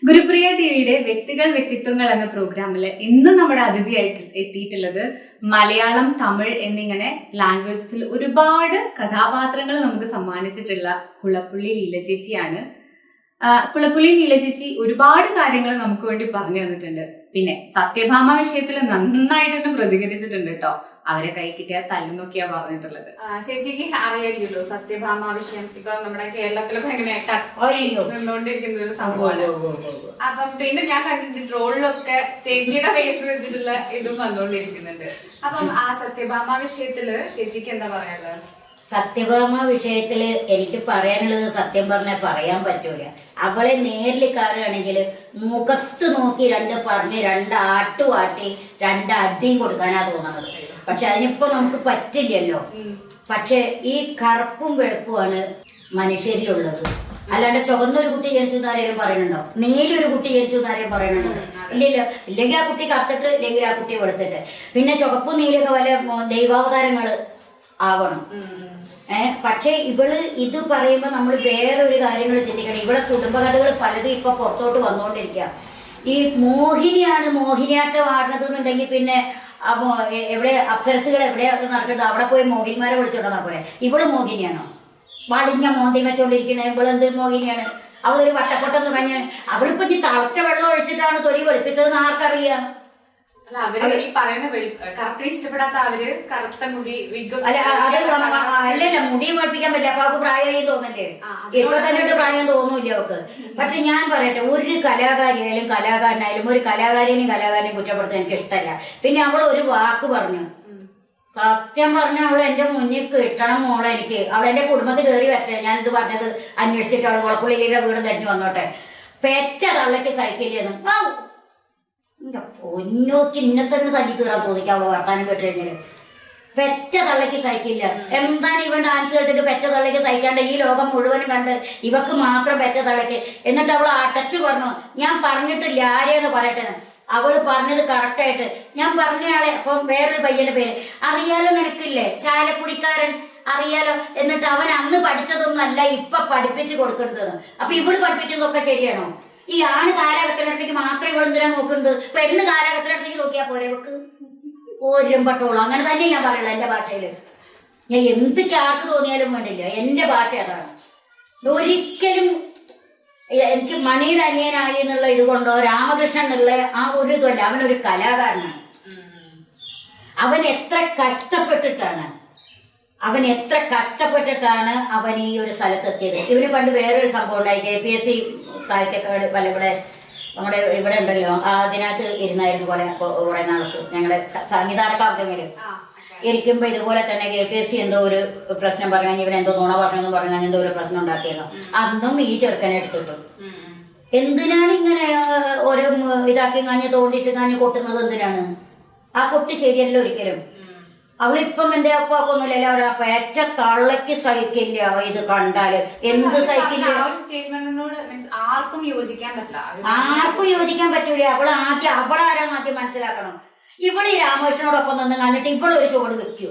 ഗുരുപ്രിയ ടിവിയുടെ വ്യക്തികൾ വ്യക്തിത്വങ്ങൾ എന്ന പ്രോഗ്രാമില് ഇന്ന് നമ്മുടെ അതിഥിയായിട്ട് എത്തിയിട്ടുള്ളത് മലയാളം, തമിഴ് എന്നിങ്ങനെ ലാംഗ്വേജസിൽ ഒരുപാട് കഥാപാത്രങ്ങൾ നമുക്ക് സമ്മാനിച്ചിട്ടുള്ള കുളപ്പുള്ളി ലീല ചേച്ചിയാണ്. കുളപ്പുള്ളി ലീല ചേച്ചി ഒരുപാട് കാര്യങ്ങൾ നമുക്ക് വേണ്ടി പറഞ്ഞു തന്നിട്ടുണ്ട്. പിന്നെ സത്യഭാമ വിഷയത്തിൽ നന്നായിട്ട് തന്നെ പ്രതികരിച്ചിട്ടുണ്ട് കേട്ടോ. അവരെ കൈ കിട്ടിയാൽ തല്ലുന്നൊക്കെയാ പറഞ്ഞിട്ടുള്ളത്. ചേച്ചിക്ക് അറിയായിരിക്കുമല്ലോ സത്യഭാമ വിഷയം ഇപ്പൊ നമ്മുടെ കേരളത്തിലൊക്കെ എങ്ങനെ നിന്നുകൊണ്ടിരിക്കുന്ന ഒരു സംഭവമാണ്. അപ്പം പിന്നെ ഞാൻ കണ്ടിട്ട് ട്രോളിലൊക്കെ ചേച്ചിയുടെ ഫേസ് വെച്ചിട്ടുള്ള ഇതും വന്നുകൊണ്ടിരിക്കുന്നുണ്ട്. അപ്പം ആ സത്യഭാമ വിഷയത്തില് ചേച്ചിക്ക് എന്താ പറയാനുള്ളത്? സത്യഭാമ വിഷയത്തില് എനിക്ക് പറയാനുള്ളത് സത്യം പറഞ്ഞാൽ പറയാൻ പറ്റൂല. അവളെ നേരിൽ കാണുകയാണെങ്കിൽ മുഖത്ത് നോക്കി രണ്ടാട്ടുവാട്ടി രണ്ടടിയും കൊടുക്കാനാ തോന്നുന്നത്. പക്ഷെ അതിനിപ്പോ നമുക്ക് പറ്റില്ലല്ലോ. പക്ഷെ ഈ കറുപ്പും വെളുപ്പുമാണ് മനുഷ്യരിലുള്ളത്. അല്ലാണ്ട് ചുവന്നൊരു കുട്ടി ജനിച്ചു എന്നാരെങ്കിലും പറയുന്നുണ്ടോ? നീലൊരു കുട്ടി ജനിച്ചു എന്നാരെങ്കിലും പറയുന്നുണ്ടോ? ഇല്ലല്ലോ. ഇല്ലെങ്കിൽ ആ കുട്ടി കറുത്തിട്ട്, ഇല്ലെങ്കിൽ ആ കുട്ടി വെളുത്തിട്ട്. പിന്നെ ചുവപ്പും നീലൊക്കെ വല്ല ദൈവാവതാരങ്ങള് ആവണം. പക്ഷെ ഇവള് ഇത് പറയുമ്പോ നമ്മൾ വേറൊരു കാര്യങ്ങൾ ചിന്തിക്കണം. ഇവളെ കുടുംബകഥകൾ പലതും ഇപ്പൊ പുറത്തോട്ട് വന്നുകൊണ്ടിരിക്കുക. ഈ മോഹിനിയാണ് മോഹിനിയാട്ടം ആടുന്നത് എന്നുണ്ടെങ്കിൽ പിന്നെ എവിടെ അപ്സരസുകൾ എവിടെയാ നടക്കുന്നത് അവിടെ പോയി മോഹിനിമാരെ വിളിച്ചോണ്ടാ പോലെ. ഇവള് മോഹിനിയാണോ? വളിഞ്ഞ മോന്തി വെച്ചോണ്ടിരിക്കുന്നത് ഇവളെന്തൊരു മോഹിനിയാണ്? അവളൊരു വട്ടപ്പൊട്ടെന്ന് കഴിഞ്ഞാൽ അവളിപ്പോ ഈ തളച്ച വെള്ളം ഒഴിച്ചിട്ടാണ് തൊലി വെളുപ്പിച്ചതെന്ന് ആർക്കറിയാം? അല്ലല്ല, മുടിയും വെളുപ്പിക്കാൻ പറ്റില്ല. അപ്പൊ അവർക്ക് പ്രായമായി തോന്നല്ലേ? ഇപ്പൊ തന്നെ പ്രായം തോന്നൂല്ല അവക്ക്. പക്ഷെ ഞാൻ പറയട്ടെ, ഒരു കലാകാരിയായാലും കലാകാരനായാലും ഒരു കലാകാരനെയും കുറ്റപ്പെടുത്താൻ എനിക്ക് ഇഷ്ടമല്ല. പിന്നെ അവൾ ഒരു വാക്ക് പറഞ്ഞു, സത്യം പറഞ്ഞ അവൾ എന്റെ മുന്നിൽ കിട്ടണം മോളെ. എനിക്ക് അവളെന്റെ കുടുംബത്തിൽ കയറി വരട്ടെ. ഞാനിത് പറഞ്ഞത് അന്വേഷിച്ചിട്ട് അവൾ കുളപ്പുള്ളിയിലെ വീടും തെരഞ്ഞു വന്നോട്ടെ. പെറ്റ തള്ളക്ക് സൈക്കിളിയൊന്നും പൊന്നോക്കി ഇന്നെ തന്നെ തല്ലി കയറാൻ തോന്നിക്കാം അവള് വർത്താനം കേട്ട് കഴിഞ്ഞാല്. പെറ്റ തള്ളക്ക് സഹിക്കില്ല. എന്താണ് ഇവൻ ഡാൻസ് കളിച്ചിട്ട് പെറ്റ തള്ളക്ക് സഹിക്കാണ്ട് ഈ ലോകം മുഴുവനും കണ്ട് ഇവക്ക് മാത്രം പെറ്റ തള്ളക്ക്? എന്നിട്ട് അവൾ അടച്ചു പറഞ്ഞു, ഞാൻ പറഞ്ഞിട്ടില്ല ആരെയെന്ന് പറയട്ടെ. അവള് പറഞ്ഞത് കറക്റ്റായിട്ട് ഞാൻ പറഞ്ഞയാളെ. അപ്പം വേറൊരു പയ്യന്റെ പേര് അറിയാലോ നിനക്കില്ലേ, ചാലക്കുടിക്കാരൻ അറിയാലോ. എന്നിട്ട് അവൻ അന്ന് പഠിച്ചതൊന്നും അല്ല ഇപ്പൊ പഠിപ്പിച്ചു കൊടുക്കുന്നത്. അപ്പൊ ഇവള് പഠിപ്പിക്കുന്നതൊക്കെ ശരിയാണോ? ഈ ആണ് കാലഘട്ടത്തിനടുത്തേക്ക് മാത്രമേ ഇവൾ എന്തിനാ നോക്കുന്നത്? പെണ്ണ് കാലഘട്ടത്തിനടുത്തേക്ക് നോക്കിയാ പോരെ ഇവക്ക്? ഓരും പട്ടോളൂ. അങ്ങനെ തന്നെ ഞാൻ പറയുള്ളൂ. എന്റെ ഭാഷയില് ഞാൻ എന്ത് ചാർക്ക് തോന്നിയാലും വേണ്ടില്ല, എന്റെ ഭാഷ അതാണ്. ഒരിക്കലും എനിക്ക് മണിയുടെ അനിയനായി എന്നുള്ള ഇത് കൊണ്ടോ രാമകൃഷ്ണൻ എന്നുള്ള ആ ഒരു ഇതല്ല. അവനൊരു കലാകാരനാണ്. അവൻ എത്ര കഷ്ടപ്പെട്ടിട്ടാണ് അവൻ ഈ ഒരു സ്ഥലത്തെത്തിയത്. ഇവന് പണ്ട് വേറൊരു സംഭവം ഉണ്ടായി. KPSC സാഹിത്യക്കാട് വല്ല നമ്മുടെ ഇവിടെ ഉണ്ടല്ലോ, അതിനകത്ത് ഇരുന്നായിരുന്നു കുറെ നാൾക്ക്. ഞങ്ങളുടെ സംഗീതാടക്കാവില് ഇരിക്കുമ്പോ ഇതുപോലെ തന്നെ KPSC എന്തോ ഒരു പ്രശ്നം പറഞ്ഞാൽ ഇവനെന്തോ നുണ പറഞ്ഞെന്ന് പറഞ്ഞാൽ എന്തോ ഒരു പ്രശ്നം ഉണ്ടാക്കിയിരുന്നു. അന്നും ഈ ചെറുക്കനെ എടുത്തിട്ടു. എന്തിനാണ് ഇങ്ങനെ ഒരു ഇതാക്കി തോണ്ടിട്ട് കൊട്ടുന്നത്? എന്തിനാണ്? ആ കുട്ടി ശരിയല്ല ഒരിക്കലും. അവളിപ്പം എന്റെ അപ്പൊന്നുമില്ലല്ലോ. ഒറ്റ തള്ളക്ക് സഹിക്കില്ല ഇത് കണ്ടാല്. എന്ത് സഹിക്കില്ല? ആർക്കും യോജിക്കാൻ പറ്റൂല. അവളാരാന്ന് ആദ്യം മനസ്സിലാക്കണം. ഇവള് ഈ രാമകൃഷ്ണനോടൊപ്പം നിന്ന് കണ്ടിട്ട് ഇവളൊരു ചുവട് വെക്കൂ.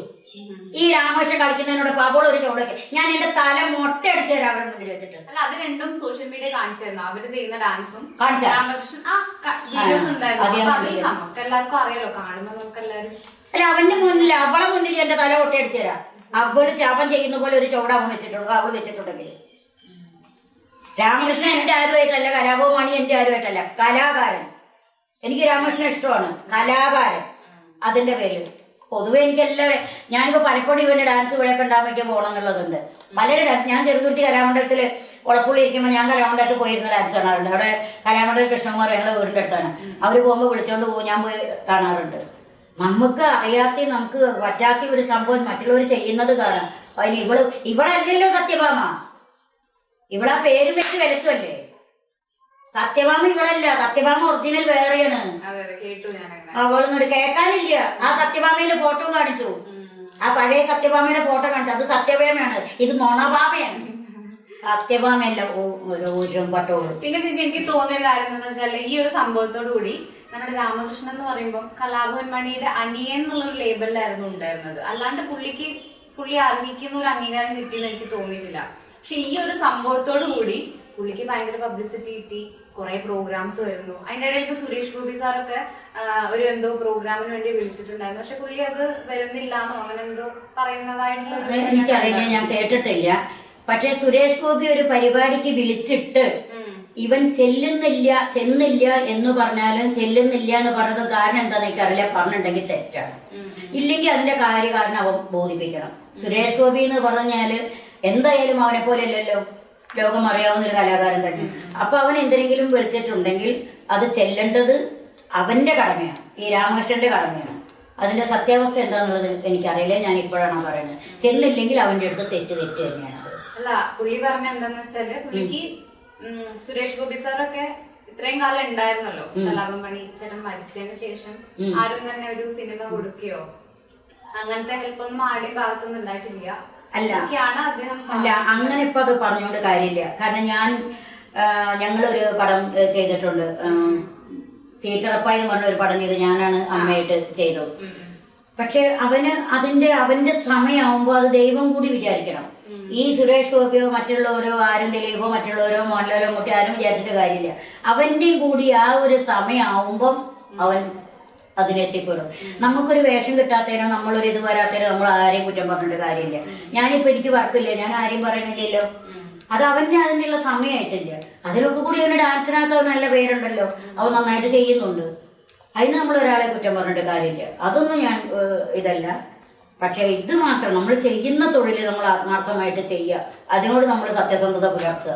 ഈ രാമകൃഷ്ണൻ കളിക്കുന്നതിനോടൊപ്പം അവളൊരു ചുവട് വെക്കും. ഞാൻ എന്റെ തല മൊട്ടയടിച്ചു തരാം അവരുടെ മുന്നിൽ വെച്ചിട്ട്. അല്ല, അത് രണ്ടും സോഷ്യൽ മീഡിയ കാണിച്ചിരുന്നു. അവര് ചെയ്യുന്ന ഡാൻസും നമുക്ക് എല്ലാവർക്കും അറിയാലോ, കാണുമ്പോ നമുക്ക് എല്ലാവരും. അല്ല, അവന്റെ മുന്നിൽ അവളെ മുന്നിൽ എന്റെ തല ഒട്ടയടിച്ചു തരാം. അവൻ ചെയ്യുന്ന പോലെ ഒരു ചുവട് അവൾ വെച്ചിട്ടുണ്ടെങ്കിൽ. രാമകൃഷ്ണൻ എന്റെ ആരുമായിട്ടല്ല, കലാഭവമണി എന്റെ ആരുമായിട്ടല്ല, കലാകാരൻ. എനിക്ക് രാമകൃഷ്ണൻ ഇഷ്ടമാണ്, കലാകാരൻ. അതിന്റെ പേരിൽ പൊതുവെ എനിക്ക് എല്ലാവരും, ഞാനിപ്പോ പലപ്പോഴും ഇവന്റെ ഡാൻസ് ഇവിടെയൊക്കെ ഉണ്ടാകുമ്പോൾ പോകണം എന്നുള്ളതുണ്ട്. പലരും ഡാൻസ്, ഞാൻ ചെറുതുരുത്തി കലാമണ്ഡലത്തില് ഉളപ്പുള്ളി ഇരിക്കുമ്പോൾ ഞാൻ കലാമണ്ഡലത്തിൽ പോയിരുന്ന ഡാൻസ് കാണാറുണ്ട്. അവിടെ കലാമണ്ഡലം കൃഷ്ണകുമാർ ഞങ്ങളുടെ വീടിന്റെ അടുത്താണ്. അവര് പോകുമ്പോൾ വിളിച്ചോണ്ട് പോകും, ഞാൻ പോയി കാണാറുണ്ട്. നമുക്ക് അറിയാത്ത, നമുക്ക് പറ്റാത്ത ഒരു സംഭവം മറ്റുള്ളവർ ചെയ്യുന്നത് കാണാം. അതിന് ഇവളല്ലല്ലോ സത്യഭാമ. ഇവളാ പേരും വെച്ച് വിലച്ചല്ലേ. സത്യഭാമ ഇവളല്ല. സത്യഭാമ ഒറിജിനൽ വേറെയാണ്. അവളൊന്നും കേൾക്കാനില്ല. ആ സത്യഭാമയുടെ ഫോട്ടോ കാണിച്ചു. ആ പഴയ സത്യഭാമയുടെ ഫോട്ടോ കാണിച്ചു. അത് സത്യഭാമയാണ്, ഇത് നുണഭാമയാണ്. സത്യഭാമയല്ല ഒരു പട്ടോളൂ. പിന്നെ ചേച്ചി എനിക്ക് തോന്നിയ കാര്യം എന്താ വെച്ചാല്, ഈ ഒരു സംഭവത്തോടു കൂടി നമ്മുടെ രാമകൃഷ്ണൻ എന്ന് പറയുമ്പോൾ കലാഭവൻ മണിയുടെ അനിയൻ എന്നുള്ള ഒരു ലേബലിലായിരുന്നു ഉണ്ടായിരുന്നത്. അല്ലാണ്ട് പുള്ളി അറിയിക്കുന്ന ഒരു അംഗീകാരം കിട്ടിയെന്ന് എനിക്ക് തോന്നിയിട്ടില്ല. പക്ഷെ ഈ ഒരു സംഭവത്തോടു കൂടി പുള്ളിക്ക് ഭയങ്കര പബ്ലിസിറ്റി കിട്ടി, കുറെ പ്രോഗ്രാംസ് വരുന്നു. അതിന്റെ ഇടയിൽ ഇപ്പൊ സുരേഷ് ഗോപി സാറൊക്കെ ഒരു എന്തോ പ്രോഗ്രാമിന് വേണ്ടി വിളിച്ചിട്ടുണ്ടായിരുന്നു. പക്ഷെ പുള്ളി അത് വരുന്നില്ലാന്നോ അങ്ങനെ എന്തോ പറയുന്നതായിട്ടുള്ള എനിക്കറിയില്ല, ഞാൻ കേട്ടിട്ടില്ല. പക്ഷെ സുരേഷ് ഗോപി ഒരു പരിപാടിക്ക് വിളിച്ചിട്ട് ഇവൻ ചെന്നില്ല എന്ന് പറഞ്ഞാലും ചെല്ലുന്നില്ല എന്ന് പറഞ്ഞത് കാരണം എന്താണെന്ന് എനിക്കറിയില്ല. പറഞ്ഞിട്ടുണ്ടെങ്കിൽ തെറ്റാണ്. ഇല്ലെങ്കിൽ അതിന്റെ കാരണം അവൻ ബോധിപ്പിക്കണം. സുരേഷ് ഗോപി എന്ന് പറഞ്ഞാല് എന്തായാലും അവനെ പോലെ അല്ലല്ലോ, ലോകം അറിയാവുന്ന ഒരു കലാകാരൻ തന്നെ. അപ്പൊ അവൻ എന്തിനെങ്കിലും വിളിച്ചിട്ടുണ്ടെങ്കിൽ അത് ചെല്ലേണ്ടത് അവന്റെ കടമയാണ്, ഈ രാമകൃഷ്ണന്റെ കടമയാണ്. അതിന്റെ സത്യാവസ്ഥ എന്താണെന്നുള്ളത് എനിക്കറിയില്ല. ഞാൻ ഇപ്പോഴാണ് പറയുന്നത്. ചെന്നില്ലെങ്കിൽ അവന്റെ അടുത്ത് തെറ്റ് തന്നെയാണ്. അല്ല, പുള്ളി പറഞ്ഞ എന്താന്ന് വെച്ചാല് പുള്ളിക്ക് സുരേഷ് ഗോപി സാറൊക്കെ ഇത്രയും കാലം ഉണ്ടായിരുന്നല്ലോ. കലാപമണി ചേട്ടൻ മരിച്ചതിന് ശേഷം ആരും തന്നെ ഒരു സിനിമ കൊടുക്കുകയോ അങ്ങനത്തെ ഹെൽപ്പ് ഒന്നും ആരുടെയും ഭാഗത്തൊന്നും ഉണ്ടായിട്ടില്ല. അല്ല, അങ്ങനെ ഇപ്പൊ അത് പറഞ്ഞുകൊണ്ട് കാര്യമില്ല. കാരണം ഞങ്ങളൊരു പടം ചെയ്തിട്ടുണ്ട്, തിയേറ്ററപ്പായി എന്ന് പറഞ്ഞ ഒരു പടം ചെയ്ത് ഞാനാണ് അമ്മയായിട്ട് ചെയ്തത്. പക്ഷെ അവന്റെ സമയമാകുമ്പോ അത് ദൈവം കൂടി വിചാരിക്കണം. ഈ സുരേഷ് ഗോപിയോ മറ്റുള്ളവരോ ആരും ദിലീപോ മറ്റുള്ളവരോ മോഹൻലാലോ മുട്ടി ആരും വിചാരിച്ചിട്ട് കാര്യമില്ല. അവന്റെയും കൂടി ആ ഒരു സമയമാവുമ്പം അവൻ അതിനെത്തിപ്പെടും. നമുക്കൊരു വേഷം കിട്ടാത്തതിനോ നമ്മളൊരു ഇത് വരാത്തതിനോ നമ്മൾ ആരെയും കുറ്റം പറഞ്ഞിട്ട് കാര്യമില്ല. ഞാനിപ്പോ എനിക്ക് വർക്കില്ല, ഞാൻ ആരെയും പറയുന്നില്ലല്ലോ. അത് അതിനുള്ള സമയമായിട്ടില്ല. അതിലൊക്കെ കൂടി അവന് ഡാൻസിനകത്ത് അവൻ നല്ല പേരുണ്ടല്ലോ, അവൻ നന്നായിട്ട് ചെയ്യുന്നുണ്ട്. അതിന് നമ്മൾ ഒരാളെ കുറ്റം പറഞ്ഞിട്ട് കാര്യമില്ല. അതൊന്നും ഞാൻ ഇതല്ല. പക്ഷെ ഇത് മാത്രം നമ്മൾ ചെയ്യുന്ന തൊഴിൽ നമ്മൾ ആത്മാർത്ഥമായിട്ട് ചെയ്യുക, അതിനോട് നമ്മൾ സത്യസന്ധത പുലർത്തുക.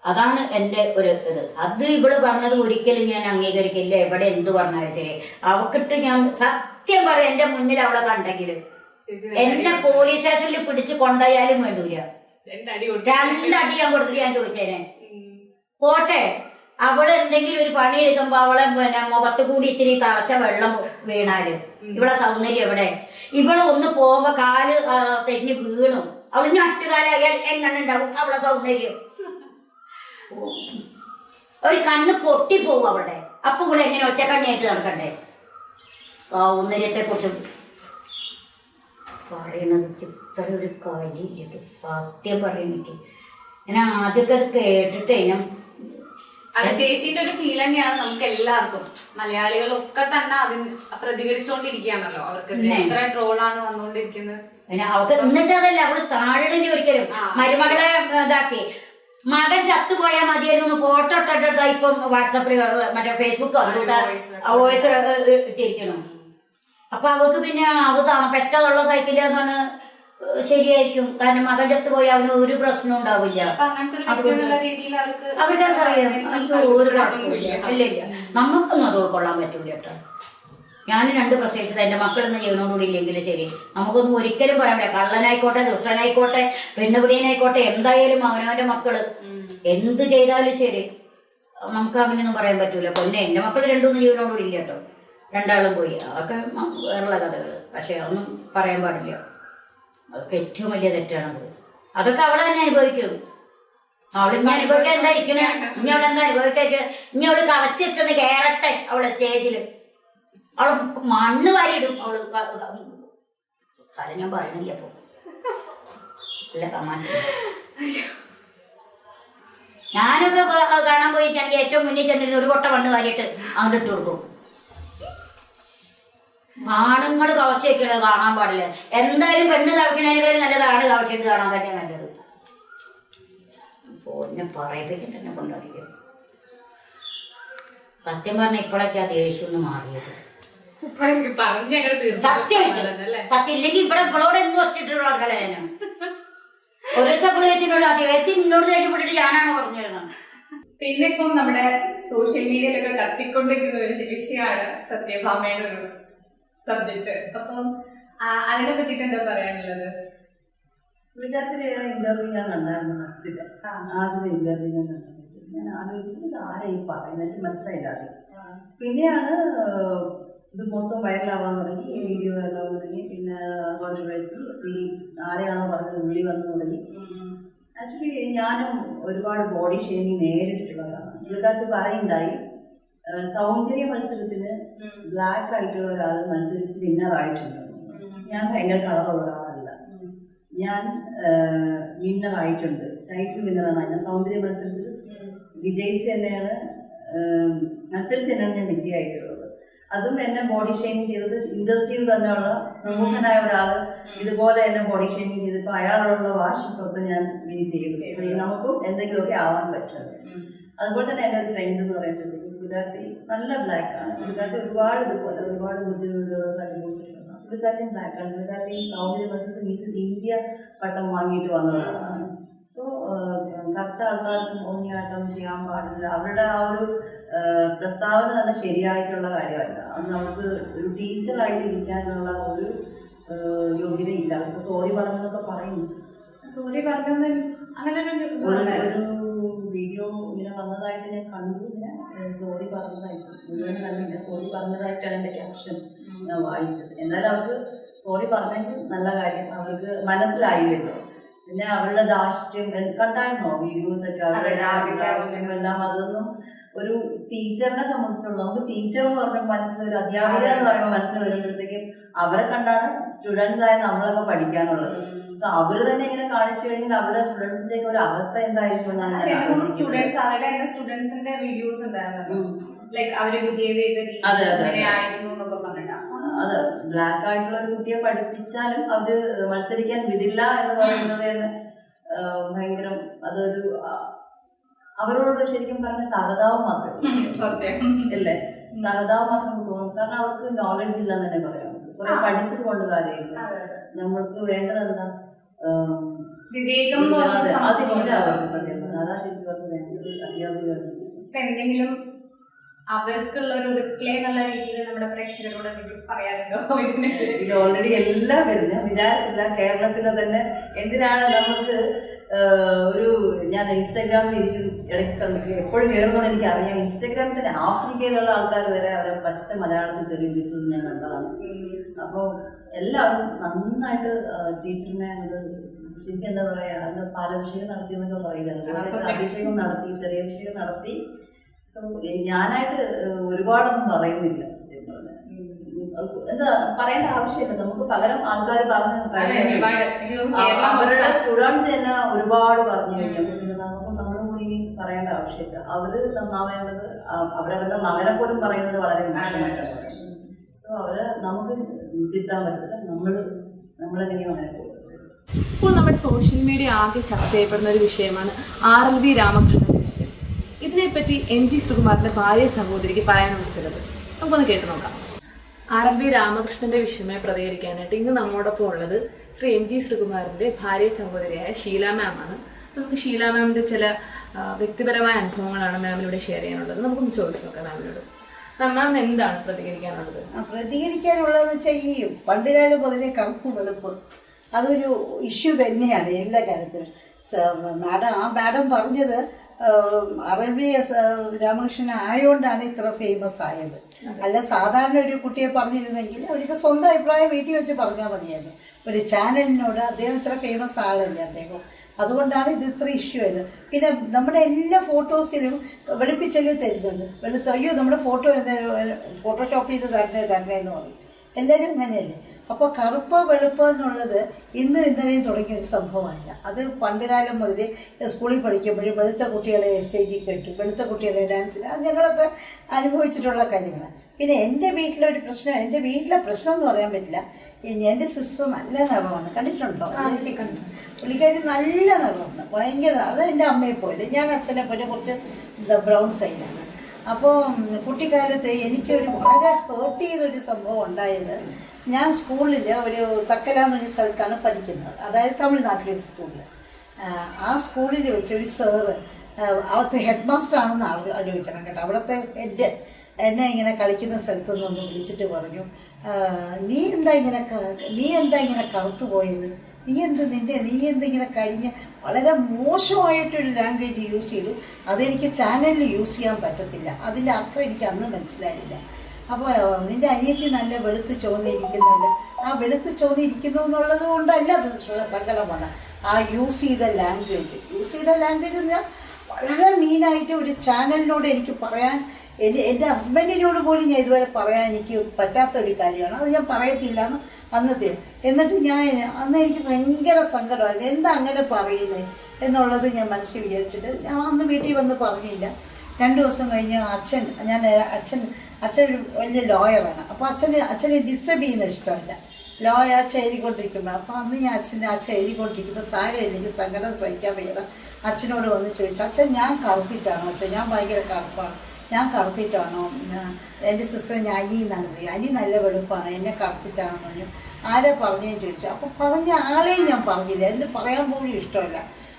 അതാണ് എൻ്റെ ഒരു ഇത്. അത് ഇവള് പറഞ്ഞത് ഒരിക്കലും ഞാൻ അംഗീകരിക്കില്ല. എവിടെ എന്ത് പറഞ്ഞാലും ശരി, അവക്കിട്ട് ഞാൻ സത്യം പറയാം, എന്റെ മുന്നിൽ അവളെ കണ്ടെങ്കിൽ എന്നെ പോലീസ് സ്റ്റേഷനിൽ പിടിച്ച് കൊണ്ടുപോയാലും വേണ്ടൂല. 2 അടി ഞാൻ കൊടുത്തിട്ട് ഞാൻ ചോദിച്ചേനെ. പോട്ടെ, അവള് എന്തെങ്കിലും ഒരു പണി എടുക്കുമ്പോ അവളെ മുഖത്ത് കൂടി ഇത്തിരി തളച്ച വെള്ളം വീണാല് ഇവളെ സൗന്ദര്യം എവിടെ? ഇവള് ഒന്ന് പോകുമ്പോ കാല് തെഞ്ഞ് വീണു, അവള് ഞട്ടുകാലായാൽ എങ്ങനെ ഉണ്ടാവും അവളെ സൗന്ദര്യം? ഒരു കണ്ണ് പൊട്ടിപ്പോവും അവളുടെ. അപ്പൊ ഇവിടെ എങ്ങനെ ഒറ്റക്കണ്ണിയായിട്ട് നടക്കണ്ടേ? സൗന്ദര്യത്തെ കുറിച്ച് പറയുന്നത് ഇത്ര ഒരു കാര്യമില്ല. സത്യം പറയുന്നത് ഞാൻ ആദ്യമൊക്കെ അത് കേട്ടിട്ടേ അത് ചേച്ചിന്റെ ഒരു ഫീൽ തന്നെയാണ് നമുക്ക് എല്ലാവർക്കും. മലയാളികളൊക്കെ തന്നെ അതിന് പ്രതികരിച്ചോണ്ടിരിക്കുകയാണല്ലോ. അവർക്ക് എത്ര ട്രോളാണ് വന്നുകൊണ്ടിരിക്കുന്നത്. അവർക്ക് എന്നിട്ട് അതല്ല, അവള് താഴെ ഒരിക്കലും മരുമകളെ ഇതാക്കി മകൻ ചത്തുപോയാൽ മതിയായിരുന്നു ഫോട്ടോ ഇട്ടിട്ട് ഇപ്പം വാട്സാപ്പിൽ മറ്റേ ഫേസ്ബുക്ക് വോയിസ് ഇട്ടിരിക്കണം. അപ്പൊ അവർക്ക് പിന്നെ പെറ്റതുള്ള സൈക്കിള് എന്നാണ് ശരിയായിരിക്കും. കാരണം മകൻ ചത്തുപോയി അവന് ഒരു പ്രശ്നം ഉണ്ടാവില്ല. അവർക്കറിയാം അയ്യോ ഒരു കുഴപ്പമില്ല. ഇല്ല, നമുക്കൊന്നും അത് ഉൾക്കൊള്ളാൻ പറ്റൂല കേട്ടോ. ഞാൻ 2 പ്രസവിച്ചത് എന്റെ മക്കളൊന്നും ജീവനോടുകൂടി ഇല്ലെങ്കിലും ശരി, നമുക്കൊന്നും ഒരിക്കലും പറയാൻ പറ്റില്ല. കള്ളനായിക്കോട്ടെ, ദുഷ്ടനായിക്കോട്ടെ, പെണ്ണുപിടിയനായിക്കോട്ടെ, എന്തായാലും അവനവന്റെ മക്കള് എന്ത് ചെയ്താലും ശരി നമുക്ക് അങ്ങനെയൊന്നും പറയാൻ പറ്റൂല. പൊന്നെ എന്റെ മക്കൾ 2 ജീവനോടുകൂടി ഇല്ല കേട്ടോ, 2 ആളും പോയി. അതൊക്കെ വേറുള്ള കഥകള്. പക്ഷെ അതൊന്നും പറയാൻ പാടില്ല. അതൊക്കെ ഏറ്റവും വലിയ തെറ്റാണത്. അതൊക്കെ അവളെ തന്നെ അനുഭവിക്കും. അവളിങ്ങനെ അനുഭവിക്കാൻ എന്തായിരിക്കണേ? ഇനി അവളെന്താ അനുഭവിക്കാൻ? ഇനി അവള് കവച്ച് വെച്ചൊന്ന് കയറട്ടെ അവളെ സ്റ്റേജില്. അവള് മണ്ണ് വാരിയിടും. അവള് സ്ഥലം ഞാൻ പറയണില്ല. അപ്പൊ ഇല്ല തമാശ. ഞാനൊക്കെ കാണാൻ പോയിട്ടാണെങ്കിൽ ഏറ്റവും മുന്നിൽ ചെന്നിരുന്ന ഒരു കൊട്ട മണ്ണ് വാരിയിട്ട് അവൻ്റെ ഇട്ട് കൊടുക്കും. ആണുങ്ങൾ കവച്ച് വെക്കണത് കാണാൻ പാടില്ല. എന്തായാലും പെണ്ണ് കവയ്ക്കണേക്കാളും നല്ലത് ആണ് കവയ്ക്കുന്നത് കാണാൻ തന്നെ നല്ലത്. അപ്പോ എന്നെ പറയിപ്പിക്കണ്ട, എന്നെ കൊണ്ടറിയും. സത്യം പറഞ്ഞ ഇപ്പോഴൊക്കെ ആ ദേഷ്യം ഒന്ന് മാറിയത്. സത്യം ഇല്ലെങ്കിൽ ഇവിടെ ഇവളോട് എന്ത് വച്ചിട്ടുള്ള ആൾക്കാരാണ്. ഒരു ദിവസം വെച്ചിട്ടുള്ള ചേച്ചി ഇന്നോട് ദേഷ്യപ്പെട്ടിട്ട് ഞാനാണ് പറഞ്ഞിരുന്നത്. പിന്നെ ഇപ്പം നമ്മുടെ സോഷ്യൽ മീഡിയയിലൊക്കെ കത്തിക്കൊണ്ടിരിക്കുന്ന ഒരു വിഷയമാണ് സത്യഭാമയുടെ ഒരു സബ്ജക്ട്. അപ്പം അതിനെ പറ്റിട്ട് എന്താ പറയാനുള്ളത്? പുള്ളിക്കാരത്തിന്റെ ഇന്റർവ്യൂ ഞാൻ കണ്ടായിരുന്നു. ഫസ്റ്റില് ആദ്യത്തെ ഇന്റർവ്യൂ ഞാൻ കണ്ടത് ഞാൻ ആലോചിച്ചിട്ട് ആരെ ഈ പറയുന്നത് മനസ്സിലായില്ല. പിന്നെയാണ് ഇത് മൊത്തം വൈറലാവാൻ തുടങ്ങി, വീഡിയോ വൈറലാവാൻ തുടങ്ങി. പിന്നെ കോൺട്രവേഴ്സി പുള്ളി ആരെയാണോ പറഞ്ഞത് പുള്ളി വന്നു തുടങ്ങി. ആക്ച്വലി ഞാനും ഒരുപാട് ബോഡി ഷേമിങ് നേരിട്ടിട്ടുള്ളതാണ്. പുള്ളിക്കാരത്ത് പറയുണ്ടായി സൗന്ദര്യ മത്സരത്തിന് ബ്ലാക്ക് ആയിട്ടുള്ള ഒരാൾ മത്സരിച്ച് വിന്നറായിട്ടുണ്ട്. ഞാൻ ഭയങ്കര കളറുള്ള ഒരാളല്ല, ഞാൻ വിന്നറായിട്ടുണ്ട്, ടൈറ്റിൽ വിന്നറാണ്. ഞാൻ സൗന്ദര്യ മത്സരത്തിൽ വിജയിച്ച് തന്നെയാണ് മത്സരിച്ച് തന്നെയാണ് ഞാൻ വിജയമായിട്ടുള്ളത്. അതും എന്നെ ബോഡി ഷെയ്മിങ് ചെയ്തത് ഇൻഡസ്ട്രിയിൽ തന്നെയുള്ള പ്രമുഖനായ ഒരാള് ഇതുപോലെ എന്നെ ബോഡി ഷെയ്മിങ് ചെയ്തപ്പോൾ അയാളുള്ള വാശിപ്പുറത്ത് ഞാൻ വിൻ ചെയ്തു. നമുക്കും എന്തെങ്കിലുമൊക്കെ ആവാൻ പറ്റും. അതുപോലെ തന്നെ എൻ്റെ ഒരു ഫ്രണ്ട് എന്ന് പറയുന്നത് പുള്ളിക്കാരത്തി നല്ല ബ്ലാക്കാണ്. പുള്ളിക്കാരത്തി ഒരുപാട് ഇതുപോലെ ഒരുപാട് ബുദ്ധിമുട്ടുകൾ അനുഭവിച്ചിട്ടുണ്ട്. പുള്ളിക്കാരത്തി ബ്ലാക്കാണ്. പുള്ളിക്കാരത്തി സൗന്ദര്യ മത്സരത്തിൽ മിസ് ഇന്ത്യ പട്ടം വാങ്ങിയിട്ട് വന്നതാണ്. സോ കറുത്ത ആൾക്കാർക്ക് മോഹിനിയാട്ടം ചെയ്യാൻ പാടില്ല. അവരുടെ ആ ഒരു പ്രസ്താവന തന്നെ ശരിയായിട്ടുള്ള കാര്യമല്ല. അത് നമുക്ക് ഒരു ടീച്ചറായിട്ട് ഇരിക്കാനുള്ള ഒരു യോഗ്യതയില്ല. അവർക്ക് സോറി പറഞ്ഞതൊക്കെ പറയുന്നു. സോറി പറഞ്ഞത് അങ്ങനെ ഒരു വീഡിയോ ഇങ്ങനെ വന്നതായിട്ട് ഞാൻ കണ്ടു. ഞാൻ സോറി പറഞ്ഞതായിട്ട് മുഴുവൻ കണ്ടില്ല. സോറി പറഞ്ഞതായിട്ടാണ് എൻ്റെ ക്യാപ്ഷൻ ഞാൻ വായിച്ചത്. എന്നാലും അവർക്ക് സോറി പറഞ്ഞെങ്കിൽ നല്ല കാര്യം. അവർക്ക് മനസ്സിലായില്ലല്ലോ. പിന്നെ അവരുടെ ധാർഷ്ട്യം കണ്ടായിരുന്നോ വീഡിയോസ് ഒക്കെ? അവരുടെ ധാർഷ്ട്യം എല്ലാം അതൊന്നും ഒരു ടീച്ചറിനെ സംബന്ധിച്ചുള്ള നമുക്ക് ടീച്ചർ എന്ന് പറഞ്ഞ മനസ്സിൽ ഒരു അധ്യാപിക എന്ന് പറയുമ്പോൾ മനസ്സിൽ വരുമ്പോഴത്തേക്ക് അവരെ കണ്ടാണ് സ്റ്റുഡൻസ് ആയ നമ്മളൊക്കെ പഠിക്കാനുള്ളത്. അവര് തന്നെ ഇങ്ങനെ കാണിച്ചു കഴിഞ്ഞാൽ അവരുടെ സ്റ്റുഡൻസിന്റെ ഒക്കെ ഒരു അവസ്ഥ എന്തായിരിക്കും എന്നാണ് സ്റ്റുഡൻസിന്റെ വീഡിയോസ് ഉണ്ടായിരുന്നു. ലൈക്ക് അവര് ബിഹേവ് ചെയ്ത അത് ബ്ലാക്ക് ആയിട്ടുള്ള ഒരു കുട്ടിയെ പഠിപ്പിച്ചാലും അവര് മത്സരിക്കാൻ വിടില്ല എന്ന് പറയുന്നത് തന്നെ ഭയങ്കര അതൊരു അവരോട് ശരിക്കും പറഞ്ഞ സഹതാപം മാത്രമേ അല്ലേ? സഹതാപം മാത്രം തോന്നും. കാരണം അവർക്ക് നോളജ് ഇല്ലെന്ന് തന്നെ പറയാം. കുറെ പഠിച്ചത് കൊണ്ട് കാര്യമില്ല. നമ്മൾക്ക് വേണ്ടത് എന്താ? വിവേകം. അതിലൂടെ അവർക്ക് സത്യം പറഞ്ഞാൽ അതാ ശരിക്കും അവർക്ക് വേണ്ടത്. അധ്യാപിക എന്തെങ്കിലും അവർക്കുള്ള ഒരു റിപ്ലൈ എന്നുള്ള രീതിയിൽ നമ്മുടെ പ്രേക്ഷകരോട് പറയാറുണ്ടോ? ഇത് ഓൾറെഡി എല്ലാം വരുന്നു. വിചാരിച്ചില്ല കേരളത്തിലെ തന്നെ എന്തിനാണ് നമുക്ക് ഒരു ഞാൻ ഇൻസ്റ്റാഗ്രാമിൽ ഇടയ്ക്ക് എപ്പോഴും കയറുന്നതെന്ന് എനിക്ക് അറിയാം. ഇൻസ്റ്റാഗ്രാമിൽ തന്നെ ആഫ്രിക്കയിലുള്ള ആൾക്കാർ വരെ അവരെ പച്ച മലയാളത്തിൽ തെളിയിപ്പിച്ചത് ഞാൻ കണ്ടതാണ്. അപ്പോൾ എല്ലാവരും നന്നായിട്ട് ടീച്ചറിനെ ശരിക്കും എന്താ പറയാ, അതിന്റെ പാലഭിഷേകം നടത്തി എന്നൊക്കെ പറയുന്നത്. അഭിഷേകം നടത്തി, തെളിയഭിഷേകം നടത്തി. സോ ഞാനായിട്ട് ഒരുപാടൊന്നും പറയുന്നില്ല. എന്താ പറയേണ്ട ആവശ്യമില്ല. നമുക്ക് പകരം ആൾക്കാർ പറഞ്ഞു അവരുടെ സ്റ്റുഡൻസ് തന്നെ ഒരുപാട് പറഞ്ഞു കഴിഞ്ഞാൽ നമുക്ക് നമ്മുടെ കൂടി പറയേണ്ട ആവശ്യമില്ല. അവര് നന്നാവേണ്ടത് അവരവരുടെ മകനെ പോലും പറയുന്നത് വളരെ മോശമായിട്ടാണ് പറയുന്നത്. സോ അവരെ നമുക്ക് തിരുത്താൻ പറ്റില്ല. നമ്മളെങ്ങനെയും അങ്ങനെ പോകും. ഇപ്പോൾ നമ്മുടെ സോഷ്യൽ മീഡിയ ആകെ ചർച്ച ചെയ്യപ്പെടുന്ന ഒരു വിഷയമാണ് RLV രാമകൃഷ്ണന്റെ വിഷയം. ഇതിനെപ്പറ്റി MG ശ്രീകുമാറിന്റെ ഭാര്യ സഹോദരിക്ക് പറയാനുള്ള ചിലത് നമുക്കൊന്ന് കേട്ടു നോക്കാം. RLV രാമകൃഷ്ണന്റെ വിഷയമായി പ്രതികരിക്കാനായിട്ട് ഇന്ന് നമ്മോടൊപ്പം ഉള്ളത് ശ്രീ MG ശ്രീകുമാറിന്റെ ഭാര്യ സഹോദരിയായ ഷീല മാം ആണ്. നമുക്ക് ഷീല മാമിന്റെ ചില വ്യക്തിപരമായ അനുഭവങ്ങളാണ് മാമിലൂടെ ഷെയർ ചെയ്യാനുള്ളത്. നമുക്കൊന്ന് ചോദിച്ചു നോക്കാം മാമിനോട്. മാം എന്താണ് പ്രതികരിക്കാനുള്ളത്? പ്രതികരിക്കാനുള്ളതെന്ന് വെച്ചാൽ ഈ പണ്ടുകാലം മുതലേ കറുപ്പ് വെളുപ്പ് അതൊരു ഇഷ്യൂ തന്നെയാണ് എല്ലാ കാര്യത്തിലും. മാഡം പറഞ്ഞത് RLV രാമകൃഷ്ണൻ ആയതുകൊണ്ടാണ് ഇത്ര ഫേമസ് ആയത്. അല്ല സാധാരണ ഒരു കുട്ടിയെ പറഞ്ഞിരുന്നെങ്കിൽ അവർക്ക് സ്വന്തം അഭിപ്രായം വീട്ടിൽ വെച്ച് പറഞ്ഞാൽ മതിയായിരുന്നു. ഒരു ചാനലിനോട് അദ്ദേഹം ഇത്ര ഫേമസ് ആളല്ലേ അദ്ദേഹം. അതുകൊണ്ടാണ് ഇത് ഇത്ര ഇഷ്യൂ ആയത്. പിന്നെ നമ്മുടെ എല്ലാ ഫോട്ടോസിലും വെളുപ്പിച്ചല്ലേ തരുന്നത്. അയ്യോ നമ്മുടെ ഫോട്ടോഷോപ്പ് ചെയ്ത് തരണേ എന്ന് പറയും. എല്ലാവരും അങ്ങനെയല്ലേ. അപ്പോൾ കറുപ്പ് വെളുപ്പ് എന്നുള്ളത് ഇന്നും ഇന്നലെയും തുടങ്ങിയ ഒരു സംഭവമല്ല. അത് പണ്ടുകാലം മുതൽ സ്കൂളിൽ പഠിക്കുമ്പോഴും വെളുത്ത കുട്ടികളെ സ്റ്റേജിൽ കെട്ടും, വെളുത്ത കുട്ടികളെ ഡാൻസിന്, അത് ഞങ്ങളൊക്കെ അനുഭവിച്ചിട്ടുള്ള കാര്യങ്ങളാണ്. പിന്നെ എൻ്റെ വീട്ടിലെ പ്രശ്നം എന്ന് പറയാൻ പറ്റില്ല. എൻ്റെ സിസ്റ്റർ നല്ല നിറമാണ്. കണ്ടിട്ടുണ്ടോ? എനിക്ക് കണ്ടു. പുള്ളിക്കാരി നല്ല നിറമാണ്, ഭയങ്കര. അത് എൻ്റെ അമ്മയെ പോലെ, ഞാൻ അച്ഛനെ പോലെ കുറച്ച് ബ്രൗൺ സൈഡാണ്. അപ്പോൾ കുട്ടിക്കാലത്ത് എനിക്കൊരു വളരെ ഹേർട്ട് ചെയ്തൊരു സംഭവം ഉണ്ടായത്, ഞാൻ സ്കൂളിൽ ഒരു തക്കല എന്നൊരു സ്ഥലത്താണ് പഠിക്കുന്നത്, അതായത് തമിഴ്നാട്ടിലൊരു സ്കൂളിൽ. ആ സ്കൂളിൽ വെച്ച് ഒരു സാറ്, അവിടുത്തെ ഹെഡ് മാസ്റ്റർ ആണെന്ന് ആലോചിക്കണം കേട്ടോ, അവിടുത്തെ ഹെഡ് എന്നെ ഇങ്ങനെ കളിക്കുന്ന സ്ഥലത്ത് നിന്ന് വിളിച്ചിട്ട് പറഞ്ഞു, നീ എന്താ ഇങ്ങനെ കറുത്തു പോയത്, നീ എന്തിങ്ങനെ കരിഞ്ഞ് വളരെ മോശമായിട്ടൊരു ലാംഗ്വേജ് യൂസ് ചെയ്തു. അതെനിക്ക് ചാനലിൽ യൂസ് ചെയ്യാൻ പറ്റത്തില്ല. അതിൻ്റെ അർത്ഥം എനിക്ക് അന്ന് മനസ്സിലായില്ല. അപ്പോൾ നിൻ്റെ അനിയത്തി നല്ല വെളുത്ത് ചോന്നിരിക്കുന്നല്ല, ആ വെളുത്ത് ചോന്നിരിക്കുന്നു എന്നുള്ളത് കൊണ്ടല്ല അത് സങ്കടമാണ്. ആ യൂസ് ചെയ്ത ലാംഗ്വേജ് എന്ന് പറഞ്ഞാൽ വളരെ മീനായിട്ട് ഒരു ചാനലിനോട് എനിക്ക് പറയാൻ എൻ്റെ ഹസ്ബൻഡിനോട് പോലും ഞാൻ ഇതുവരെ പറയാൻ എനിക്ക് പറ്റാത്തൊരു കാര്യമാണ്. അത് ഞാൻ പറയത്തില്ല എന്ന് അന്നത്തെ. എന്നിട്ട് അന്ന് എനിക്ക് ഭയങ്കര സങ്കടമായിരുന്നു, എന്താ അങ്ങനെ പറയുന്നത് എന്നുള്ളത് ഞാൻ മനസ്സിൽ വിചാരിച്ചിട്ട് ഞാൻ അന്ന് വീട്ടിൽ വന്ന് പറഞ്ഞില്ല. 2 ദിവസം കഴിഞ്ഞ് അച്ഛൻ ഒരു വലിയ ലോയറാണ്. അപ്പോൾ അച്ഛനെ ഡിസ്റ്റർബ് ചെയ്യുന്നത് ഇഷ്ടമല്ല. അച്ഛൻ എഴുതിക്കൊണ്ടിരിക്കുമ്പോൾ. അപ്പോൾ അന്ന് അച്ഛൻ എഴുതിക്കൊണ്ടിരിക്കുമ്പോൾ എനിക്ക് സങ്കടം സഹിക്കാൻ വയ്യാതെ അച്ഛനോട് വന്ന് ചോദിച്ചു, അച്ഛൻ ഞാൻ കറുപ്പിച്ചാണോ? അച്ഛൻ ഞാൻ ഭയങ്കര കറുപ്പാണ്, ഞാൻ കറുപ്പിച്ചാണോ? എൻ്റെ സിസ്റ്റർ ഞാൻ അനി എന്നാണ് പറയുക, അനി നല്ല വെളുപ്പാണ്, എന്നെ കറുപ്പിച്ചാണെന്ന് പറഞ്ഞു. ആരെ പറഞ്ഞതെന്ന് ചോദിച്ചു. അപ്പോൾ പറഞ്ഞ ആളെയും ഞാൻ പറഞ്ഞില്ല, എന്ന് പറയാൻ പോലും ഇഷ്ടമല്ല.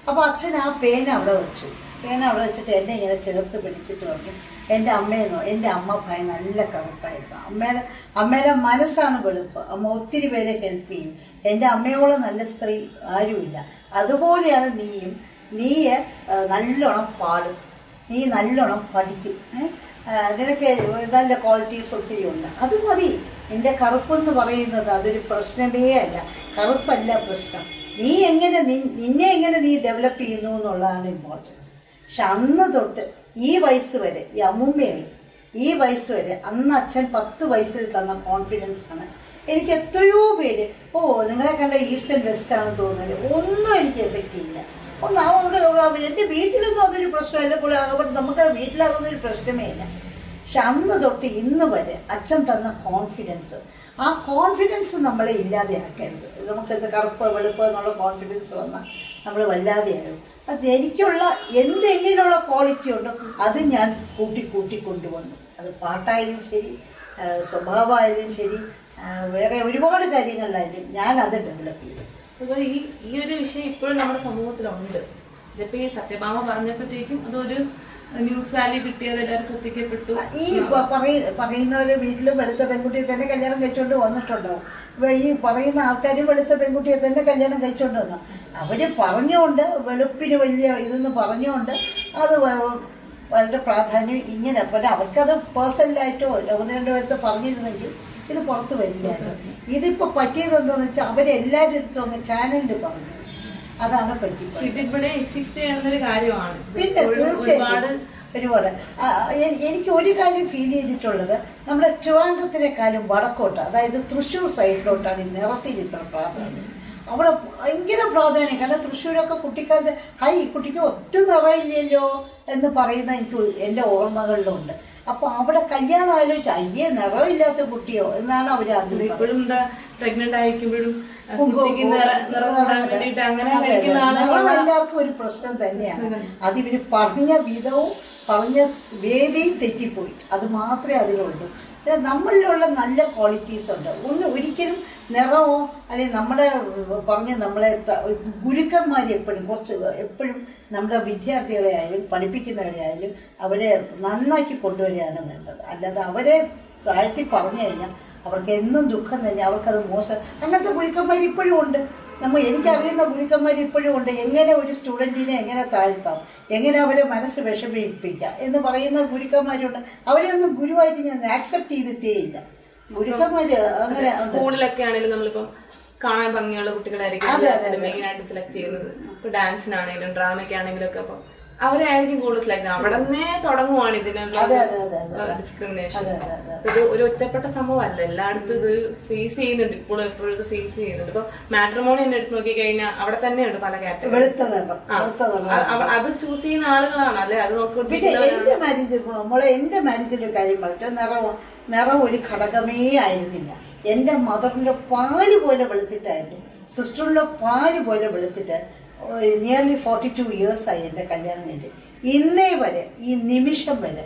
അപ്പോൾ അച്ഛൻ ആ പേന അവിടെ വെച്ചിട്ട് എന്നെ ഇങ്ങനെ ചേർത്ത് പിടിച്ചിട്ട് പറഞ്ഞു, എൻ്റെ അമ്മ നല്ല കറുപ്പായിരുന്നു. അമ്മയുടെ മനസ്സാണ് വെളുപ്പ്. അമ്മ ഒത്തിരി പേരെ ഹെൽപ്പ് ചെയ്യും. എൻ്റെ അമ്മയോളം നല്ല സ്ത്രീ ആരുമില്ല. അതുപോലെയാണ് നീ നല്ലോണം പാടും, നീ നല്ലോണം പഠിക്കും, നിനക്ക് നല്ല ക്വാളിറ്റീസ് ഒത്തിരി ഉണ്ട്, അത് മതി. എൻ്റെ കറുപ്പെന്ന് പറയുന്നത് അതൊരു പ്രശ്നമേ അല്ല, കറുപ്പല്ല പ്രശ്നം. നിന്നെ എങ്ങനെ നീ ഡെവലപ്പ് ചെയ്യുന്നു എന്നുള്ളതാണ് ഇമ്പോർട്ടൻസ്. പക്ഷെ അന്ന് തൊട്ട് ഈ വയസ്സ് വരെ, ഈ അമ്മുമ്മയായി ഈ വയസ്സ് വരെ, അന്ന് അച്ഛൻ 10 വയസ്സിൽ തന്ന കോൺഫിഡൻസ് ആണ്. എനിക്ക് എത്രയോ പേര് നിങ്ങളെ കണ്ട ഈസ്റ്റ് ആൻഡ് വെസ്റ്റ് ആണെന്ന് തോന്നുന്നത് ഒന്നും എനിക്ക് എഫക്റ്റ് ചെയ്യില്ല. എൻ്റെ വീട്ടിലൊന്നും അതൊരു പ്രശ്നമല്ല, നമുക്ക് വീട്ടിലതൊന്നൊരു പ്രശ്നമേ ഇല്ല. പക്ഷെ അന്ന് തൊട്ട് ഇന്ന് വരെ അച്ഛൻ തന്ന കോൺഫിഡൻസ്, ആ കോൺഫിഡൻസ് നമ്മളെ ഇല്ലാതെയാക്കരുത്. നമുക്കെന്ത് കറുപ്പ് വെളുപ്പ് എന്നുള്ള കോൺഫിഡൻസ് വന്നാൽ നമ്മൾ വല്ലാതെയാകും. അത് എനിക്കുള്ള എന്തെങ്കിലുള്ള ക്വാളിറ്റി ഉണ്ടോ അത് ഞാൻ കൂട്ടി കൊണ്ടുവന്നു. അത് പാട്ടായാലും ശരി, സ്വഭാവമായാലും ശരി, വേറെ ഒരുപാട് കാര്യങ്ങളിലായാലും ഞാൻ അത് ഡെവലപ്പ് ചെയ്തു. അപ്പോൾ ഈ ഒരു വിഷയം ഇപ്പോഴും നമ്മുടെ സമൂഹത്തിലുണ്ട്. ഇതിപ്പോൾ ഈ സത്യഭാമ പറഞ്ഞപ്പോഴത്തേക്കും അതൊരു ന്യൂസ് വാല്യൂ കിട്ടിയത്, എല്ലാവരും ശ്രദ്ധിക്കപ്പെട്ടു. ഈ പറയുന്നവര് വീട്ടിലും വെളുത്ത പെൺകുട്ടിയെ തന്നെ കല്യാണം കഴിച്ചുകൊണ്ട് വന്നിട്ടുണ്ടോ? ഈ പറയുന്ന ആൾക്കാരും വെളുത്ത പെൺകുട്ടിയെ തന്നെ കല്യാണം കഴിച്ചുകൊണ്ട് വന്നു. അവര് പറഞ്ഞുകൊണ്ട് വെളുപ്പിന് വലിയ ഇതെന്ന് പറഞ്ഞുകൊണ്ട് അത് വളരെ പ്രാധാന്യം ഇങ്ങനെ. പിന്നെ അവർക്കത് പേഴ്സണലായിട്ടോ 1-2 പേരത്തെ പറഞ്ഞിരുന്നെങ്കിൽ ഇത് പുറത്ത് വരില്ലായിരുന്നു. ഇതിപ്പോൾ പറ്റിയത് എന്താണെന്ന് വെച്ചാൽ അവരെല്ലാവരുടെ അടുത്തും അങ്ങ് ചാനലിൽ പറഞ്ഞു. അതാണ് പറ്റി. ഇതിവിടെ എക്സിസ്റ്റ് ചെയ്യുന്നൊരു കാര്യമാണ്. പിന്നെ തീർച്ചയായിട്ടും ഒരുപാട് എനിക്ക് ഒരു കാര്യം ഫീൽ ചെയ്തിട്ടുള്ളത്, നമ്മുടെ ട്രിവാൻഡ്രത്തിനേക്കാളും വടക്കോട്ട്, അതായത് തൃശ്ശൂർ സൈഡിലോട്ടാണ് ഈ നിറത്തിൽ ഇത്ര പ്രാധാന്യം. അവിടെ ഭയങ്കര പ്രാധാന്യം. കാരണം തൃശ്ശൂരൊക്കെ കുട്ടിക്കാലത്ത് കുട്ടിക്ക് ഒറ്റ നിറയില്ലല്ലോ എന്ന് പറയുന്ന എനിക്ക് എൻ്റെ ഓർമ്മകളിലുണ്ട്. അപ്പൊ അവിടെ കല്യാണം ആലോചിച്ച് നിറമില്ലാത്ത കുട്ടിയോ എന്നാണ് അവര് ആദ്യം. ഇപ്പോഴും പ്രഗ്നന്റ് ആയിരിക്കുമ്പോഴും എല്ലാവർക്കും ഒരു പ്രശ്നം തന്നെയാണ്. അതിവര് പറഞ്ഞ വിധവും പറഞ്ഞ വേദിയും തെറ്റിപ്പോയി, അത് മാത്രമേ അതിലുള്ളൂ. നമ്മളിലുള്ള നല്ല ക്വാളിറ്റീസ് ഉണ്ട്. ഒരിക്കലും നിറമോ അല്ലെങ്കിൽ നമ്മളെ നമ്മളെ ഗുരുക്കന്മാർ എപ്പോഴും നമ്മുടെ വിദ്യാർത്ഥികളെ ആയാലും പഠിപ്പിക്കുന്നവരെ ആയാലും അവരെ നന്നാക്കി കൊണ്ടുവരികയാണ് വേണ്ടത്. അല്ലാതെ അവരെ താഴ്ത്തി പറഞ്ഞു കഴിഞ്ഞാൽ അവർക്ക് എന്നും ദുഃഖം തന്നെ, അവർക്കത് മോശം. അങ്ങനത്തെ ഗുരുക്കന്മാർ ഇപ്പോഴും ഉണ്ട്. എനിക്കറിയുന്ന ഗുരുക്കന്മാർ ഇപ്പോഴും ഉണ്ട്. എങ്ങനെ ഒരു സ്റ്റുഡൻറ്റിനെ എങ്ങനെ താഴ്ത്താം, എങ്ങനെ അവരെ മനസ്സ് വിഷമിപ്പിക്കാം എന്ന് പറയുന്ന ഗുരുക്കന്മാരുണ്ട്. അവരെയൊന്നും ഗുരുവായിട്ട് ഞാൻ ആക്സെപ്റ്റ് ചെയ്തിട്ടേ ഇല്ല. ഗുരുക്കന്മാര് അങ്ങനെ സ്കൂളിലൊക്കെ ആണെങ്കിലും നമ്മളിപ്പം കാണാൻ ഭംഗിയുള്ള കുട്ടികളായിരിക്കും മെയിൻ ആയിട്ട് സെലക്ട് ചെയ്യുന്നത്. ഇപ്പൊ ഡാൻസിനാണെങ്കിലും ഡ്രാമയ്ക്കാണെങ്കിലും ഒക്കെ അപ്പം അവരെ ആയിരിക്കും കൂടുതൽ സെലക്ട് ചെയ്യുന്നത്. അവിടെ നിന്നേ തുടങ്ങുവാണ് ഇതിനുള്ള ഡിസ്ക്രിമിനേഷൻ. ഇത് ഒരു ഒറ്റപ്പെട്ട സംഭവമല്ല, എല്ലായിടത്തും ഇത് ഫേസ് ചെയ്യുന്നുണ്ട്. ഇപ്പോഴും എപ്പോഴും ഇത് ഫേസ് ചെയ്യുന്നുണ്ട്. ഇപ്പൊ മാട്രിമോണി തന്നെ എടുത്ത് നോക്കി കഴിഞ്ഞാൽ അവിടെ തന്നെയുണ്ട് പല കാറ്റഗറി. അത് ചൂസ് ചെയ്യുന്ന ആളുകളാണ് അല്ലെ, അത് നോക്കി. പിന്നെ എന്റെ മാരേജിന്റെ കാര്യം പറഞ്ഞിട്ട് നിറം ഒരു ഘടകമേ ആയിരുന്നില്ല. എൻ്റെ മദറിന്റെ പാല് പോലെ വെളുത്തിട്ടായിരുന്നു, സിസ്റ്ററിന്റെ പാല് പോലെ വെളുത്തിട്ട് നിയർലി 42 ഇയേഴ്സായി എൻ്റെ കല്യാണം കഴിഞ്ഞ്. ഇന്നേ വരെ, ഈ നിമിഷം വരെ